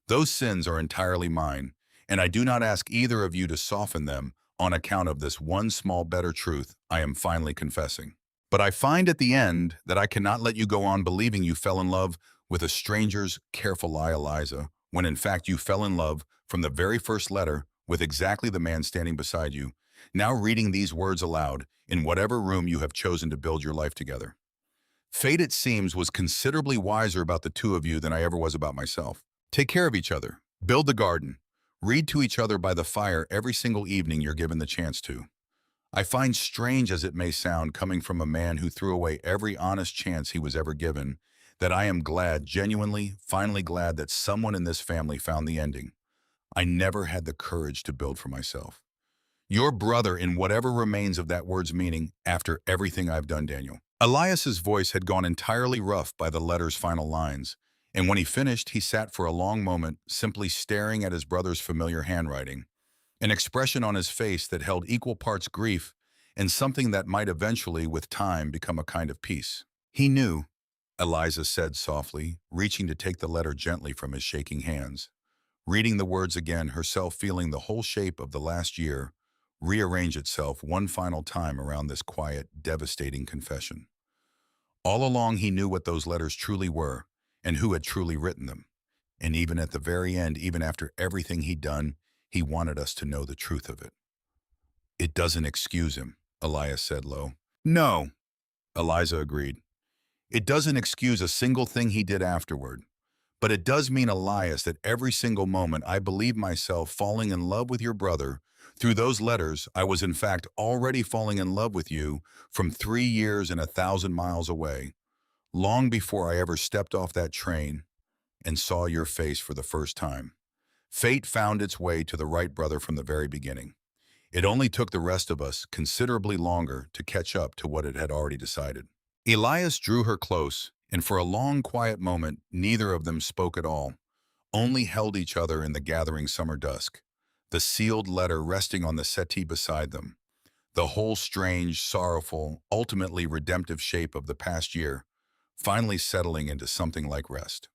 Those sins are entirely mine, and I do not ask either of you to soften them on account of this one small better truth I am finally confessing. But I find at the end that I cannot let you go on believing you fell in love with a stranger's careful lie, Eliza, when in fact you fell in love from the very first letter with exactly the man standing beside you, now reading these words aloud in whatever room you have chosen to build your life together. Fate, it seems, was considerably wiser about the two of you than I ever was about myself. Take care of each other. Build the garden. Read to each other by the fire every single evening you're given the chance to. I find, strange as it may sound coming from a man who threw away every honest chance he was ever given, that I am glad, genuinely, finally glad that someone in this family found the ending. I never had the courage to build for myself. Your brother, in whatever remains of that word's meaning, after everything I've done, Daniel. Elias's voice had gone entirely rough by the letter's final lines, and when he finished, he sat for a long moment, simply staring at his brother's familiar handwriting, an expression on his face that held equal parts grief and something that might eventually, with time, become a kind of peace. He knew, Eliza said softly, reaching to take the letter gently from his shaking hands. Reading the words again, herself feeling the whole shape of the last year rearrange itself one final time around this quiet, devastating confession. All along he knew what those letters truly were and who had truly written them. And even at the very end, even after everything he'd done, he wanted us to know the truth of it. It doesn't excuse him, Elias said low. No, Eliza agreed. It doesn't excuse a single thing he did afterward. But it does mean, Elias, that every single moment I believed myself falling in love with your brother, through those letters, I was in fact already falling in love with you from 3 years and 1,000 miles away, long before I ever stepped off that train and saw your face for the first time. Fate found its way to the right brother from the very beginning. It only took the rest of us considerably longer to catch up to what it had already decided. Elias drew her close, And for a long, quiet moment, neither of them spoke at all, only held each other in the gathering summer dusk, the sealed letter resting on the settee beside them, the whole strange, sorrowful, ultimately redemptive shape of the past year, finally settling into something like rest.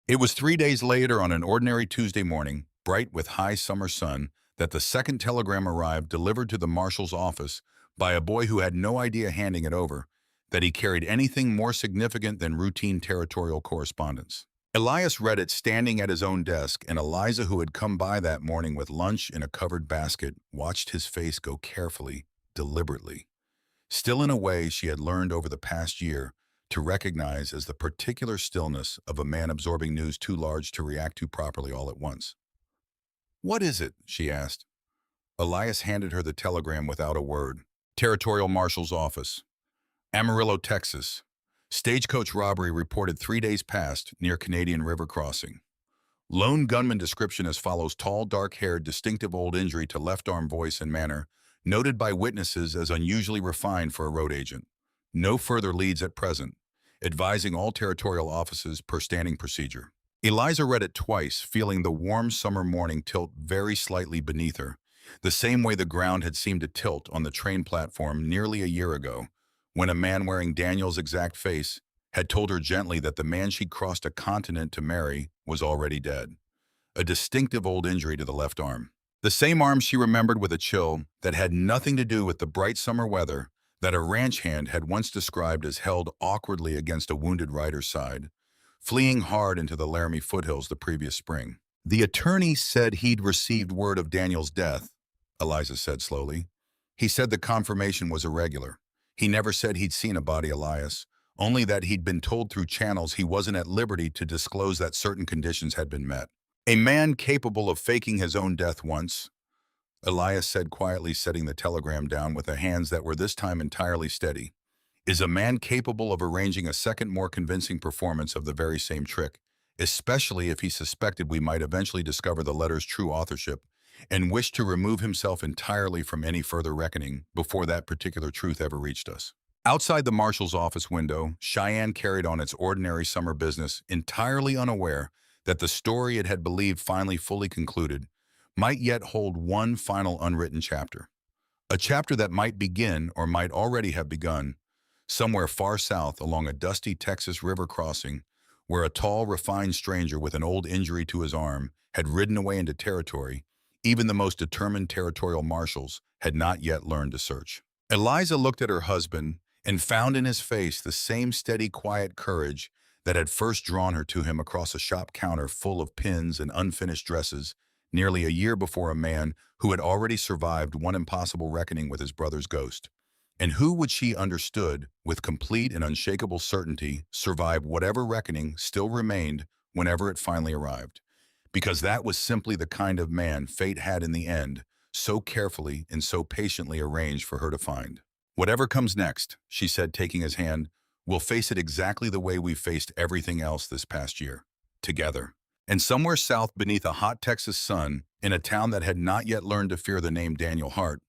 It was 3 days later on an ordinary Tuesday morning, bright with high summer sun, that the second telegram arrived delivered to the Marshal's office by a boy who had no idea handing it over that he carried anything more significant than routine territorial correspondence. Elias read it standing at his own desk, and Eliza, who had come by that morning with lunch in a covered basket, watched his face go carefully, deliberately, still in a way she had learned over the past year to recognize as the particular stillness of a man absorbing news too large to react to properly all at once. "What is it?" she asked. Elias handed her the telegram without a word. Territorial Marshal's Office. Amarillo, Texas. Stagecoach robbery reported 3 days past near Canadian River crossing. Lone gunman description as follows: tall, dark-haired, distinctive old injury to left arm, voice and manner, noted by witnesses as unusually refined for a road agent. No further leads at present. Advising all territorial offices per standing procedure. Eliza read it twice, feeling the warm summer morning tilt very slightly beneath her, the same way the ground had seemed to tilt on the train platform nearly a year ago, when a man wearing Daniel's exact face had told her gently that the man she'd crossed a continent to marry was already dead. A distinctive old injury to the left arm. The same arm she remembered with a chill that had nothing to do with the bright summer weather that a ranch hand had once described as held awkwardly against a wounded rider's side, fleeing hard into the Laramie foothills the previous spring. "The attorney said he'd received word of Daniel's death," Eliza said slowly. "He said the confirmation was irregular. He never said he'd seen a body, Elias, only that he'd been told through channels he wasn't at liberty to disclose that certain conditions had been met. A man capable of faking his own death once," Elias said quietly, setting the telegram down with the hands that were this time entirely steady, "is a man capable of arranging a second more convincing performance of the very same trick, especially if he suspected we might eventually discover the letter's true authorship and wished to remove himself entirely from any further reckoning before that particular truth ever reached us." Outside the Marshal's office window, Cheyenne carried on its ordinary summer business, entirely unaware that the story it had believed finally fully concluded might yet hold one final unwritten chapter. A chapter that might begin, or might already have begun, somewhere far south along a dusty Texas river crossing where a tall, refined stranger with an old injury to his arm had ridden away into territory even the most determined territorial marshals had not yet learned to search. Eliza looked at her husband and found in his face the same steady, quiet courage that had first drawn her to him across a shop counter full of pins and unfinished dresses nearly a year before a man who had already survived one impossible reckoning with his brother's ghost, and who would she understood, with complete and unshakable certainty, survive whatever reckoning still remained whenever it finally arrived. Because that was simply the kind of man fate had in the end so carefully and so patiently arranged for her to find. "Whatever comes next," she said, taking his hand, "we'll face it exactly the way we've faced everything else this past year. Together." And somewhere south beneath a hot Texas sun, in a town that had not yet learned to fear the name Daniel Hart,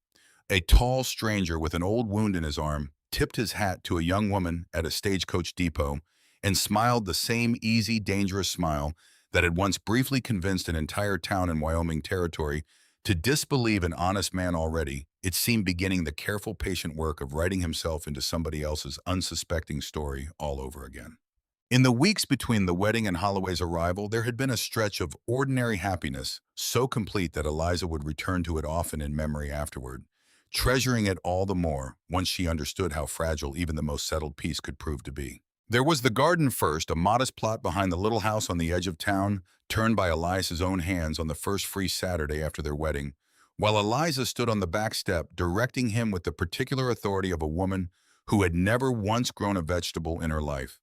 a tall stranger with an old wound in his arm tipped his hat to a young woman at a stagecoach depot and smiled the same easy, dangerous smile that had once briefly convinced an entire town in Wyoming territory to disbelieve an honest man already. It seemed beginning the careful, patient work of writing himself into somebody else's unsuspecting story all over again. In the weeks between the wedding and Holloway's arrival, there had been a stretch of ordinary happiness, so complete that Eliza would return to it often in memory afterward, treasuring it all the more once she understood how fragile even the most settled peace could prove to be. There was the garden first, a modest plot behind the little house on the edge of town, turned by Elias's own hands on the first free Saturday after their wedding, while Eliza stood on the back step, directing him with the particular authority of a woman who had never once grown a vegetable in her life,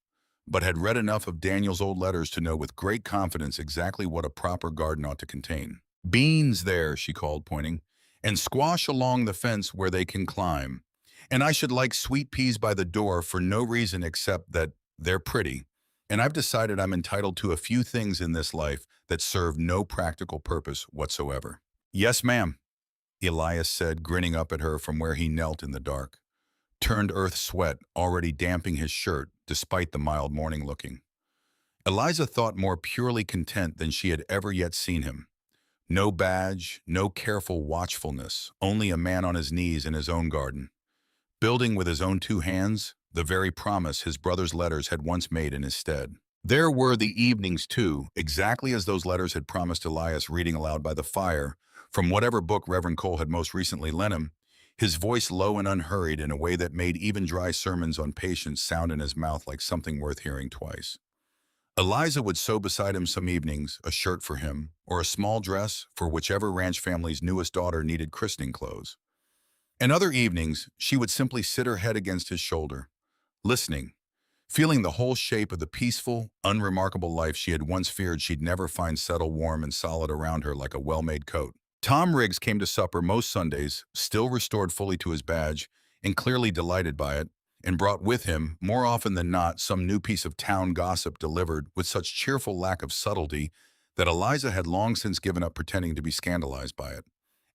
but had read enough of Daniel's old letters to know with great confidence exactly what a proper garden ought to contain. "Beans there," she called, pointing, "and squash along the fence where they can climb. And I should like sweet peas by the door for no reason except that they're pretty. And I've decided I'm entitled to a few things in this life that serve no practical purpose whatsoever." "Yes, ma'am," Elias said, grinning up at her from where he knelt in the dark. turned earth sweat already damping his shirt despite the mild morning looking. Eliza thought more purely content than she had ever yet seen him. No badge, no careful watchfulness, only a man on his knees in his own garden, building with his own two hands the very promise his brother's letters had once made in his stead. There were the evenings, too, exactly as those letters had promised Elias, reading aloud by the fire, from whatever book Reverend Cole had most recently lent him, his voice low and unhurried in a way that made even dry sermons on patience sound in his mouth like something worth hearing twice. Eliza would sew beside him some evenings, a shirt for him, or a small dress for whichever ranch family's newest daughter needed christening clothes. And other evenings, she would simply sit her head against his shoulder, listening, feeling the whole shape of the peaceful, unremarkable life she had once feared she'd never find settle warm and solid around her like a well-made coat. Tom Riggs came to supper most Sundays, still restored fully to his badge, and clearly delighted by it, and brought with him, more often than not, some new piece of town gossip delivered with such cheerful lack of subtlety that Eliza had long since given up pretending to be scandalized by it.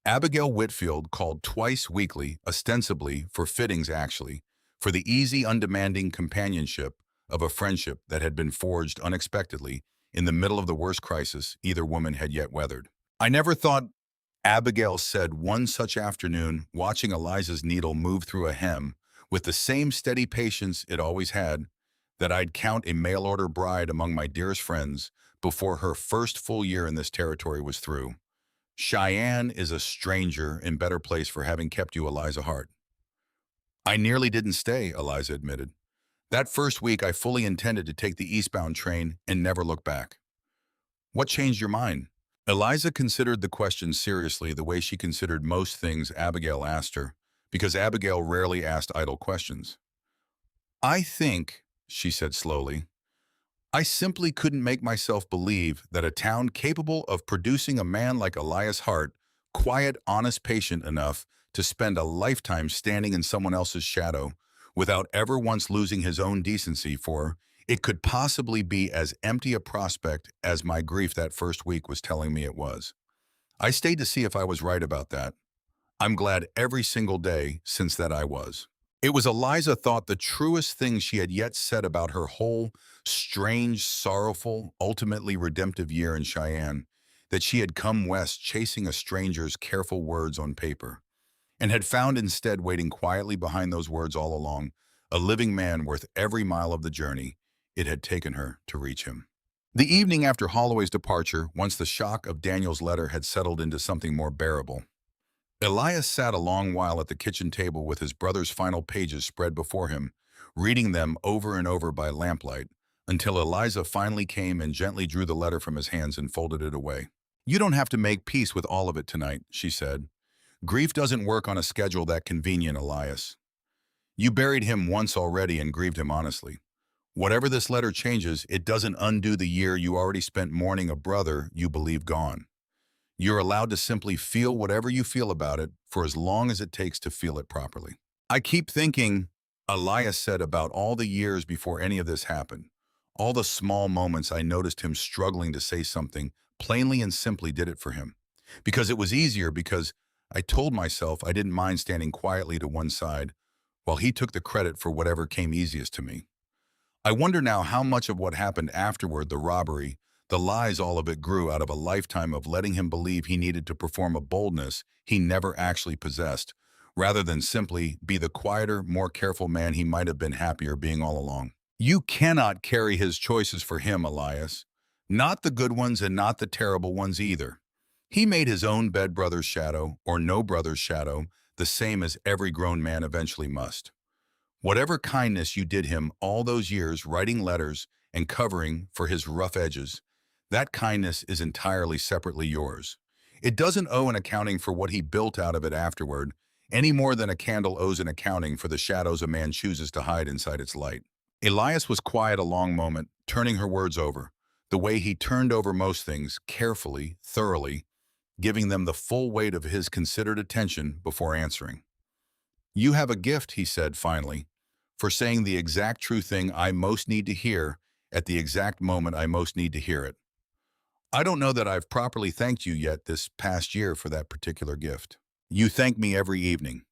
Abigail Whitfield called twice weekly, ostensibly, for fittings actually, for the easy, undemanding companionship of a friendship that had been forged unexpectedly in the middle of the worst crisis either woman had yet weathered. "I never thought," Abigail said one such afternoon, watching Eliza's needle move through a hem with the same steady patience it always had, "that I'd count a mail-order bride among my dearest friends before her first full year in this territory was through. Cheyenne is a stranger and better place for having kept you, Eliza Hart." "I nearly didn't stay," Eliza admitted. "That first week I fully intended to take the eastbound train and never look back." "What changed your mind?" Eliza considered the question seriously, the way she considered most things Abigail asked her, because Abigail rarely asked idle questions. "I think," she said slowly, "I simply couldn't make myself believe that a town capable of producing a man like Elias Hart, quiet, honest, patient enough to spend a lifetime standing in someone else's shadow without ever once losing his own decency for, it could possibly be as empty a prospect as my grief that first week was telling me it was. I stayed to see if I was right about that. I'm glad every single day since that I was." It was, Eliza thought, the truest thing she had yet said about her whole strange, sorrowful, ultimately redemptive year in Cheyenne, that she had come west chasing a stranger's careful words on paper, and had found instead, waiting quietly behind those words all along, a living man worth every mile of the journey it had taken her to reach him. The evening after Holloway's departure, once the shock of Daniel's letter had settled into something more bearable, Elias sat a long while at the kitchen table with his brother's final pages spread before him, reading them over and over by lamplight, until Eliza finally came and gently drew the letter from his hands and folded it away. "You don't have to make peace with all of it tonight," she said. "Grief doesn't work on a schedule that convenient, Elias. You buried him once already and grieved him honestly. Whatever this letter changes, it doesn't undo the year you already spent mourning a brother you believe gone. You're allowed to simply feel whatever you feel about it for as long as it takes to feel it properly." "I keep thinking," Elias said, "about all the years before any of this happened. All the small moments I noticed him struggling to say something, plainly and simply did it for him. Because it was easier, because I told myself I didn't mind standing quietly to one side, while he took the credit for whatever came easiest to me. I wonder now how much of what happened afterward, the robbery, the lies, all of it grew out of a lifetime of letting him believe he needed to perform a boldness he never actually possessed, rather than simply be the quieter, more careful man he might have been happier being all along." "You cannot carry his choices for him, Elias. Not the good ones and not the terrible ones either. He made his own bed brother's shadow, or no brother's shadow, the same as every grown man eventually must. Whatever kindness you did him all those years writing letters and covering for his rough edges, that kindness is entirely separately yours. It doesn't owe an accounting for what he built out of it afterward, any more than a candle owes an accounting for the shadows a man chooses to hide inside its light." Elias was quiet a long moment, turning her words over, the way he turned over most things, carefully, thoroughly, giving them the full weight of his considered attention before answering. "You have a gift," he said finally, "for saying the exact true thing I most need to hear at the exact moment I most need to hear it. I don't know that I've properly thanked you yet this past year for that particular gift." "You thank me every evening,"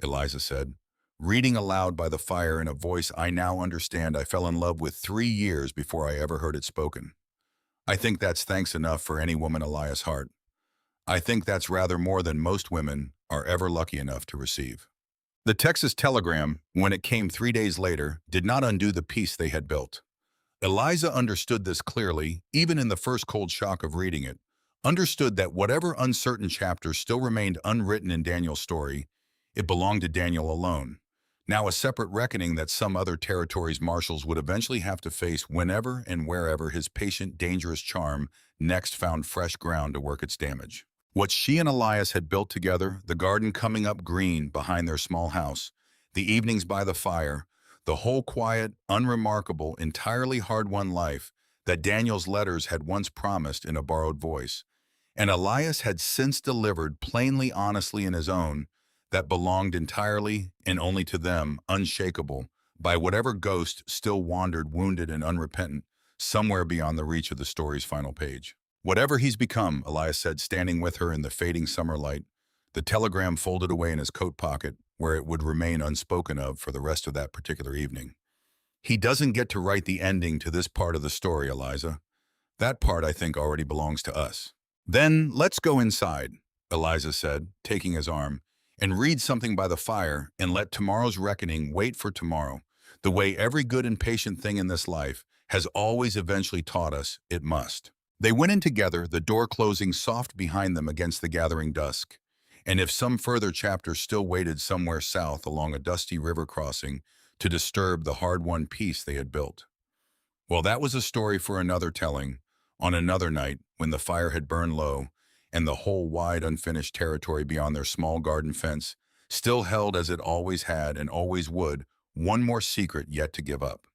Eliza said, reading aloud by the fire in a voice I now understand I fell in love with 3 years before I ever heard it spoken. I think that's thanks enough for any woman Elias Hart. I think that's rather more than most women are ever lucky enough to receive. The Texas Telegram, when it came 3 days later, did not undo the peace they had built. Eliza understood this clearly, even in the first cold shock of reading it, understood that whatever uncertain chapters still remained unwritten in Daniel's story, it belonged to Daniel alone. Now a separate reckoning that some other territory's marshals would eventually have to face whenever and wherever his patient, dangerous charm next found fresh ground to work its damage. What she and Elias had built together, the garden coming up green behind their small house, the evenings by the fire, the whole quiet, unremarkable, entirely hard-won life that Daniel's letters had once promised in a borrowed voice, and Elias had since delivered plainly, honestly in his own, that belonged entirely and only to them, unshakable, by whatever ghost still wandered wounded and unrepentant, somewhere beyond the reach of the story's final page. "Whatever he's become," Elias said, standing with her in the fading summer light, the telegram folded away in his coat pocket, where it would remain unspoken of for the rest of that particular evening. "He doesn't get to write the ending to this part of the story, Eliza. That part, I think, already belongs to us." "Then let's go inside," Eliza said, taking his arm, "and read something by the fire and let tomorrow's reckoning wait for tomorrow, the way every good and patient thing in this life has always eventually taught us it must." They went in together, the door closing soft behind them against the gathering dusk. And if some further chapter still waited somewhere south along a dusty river crossing to disturb the hard-won peace they had built, well, that was a story for another telling, on another night when the fire had burned low and the whole wide unfinished territory beyond their small garden fence still held, as it always had and always would, one more secret yet to give up.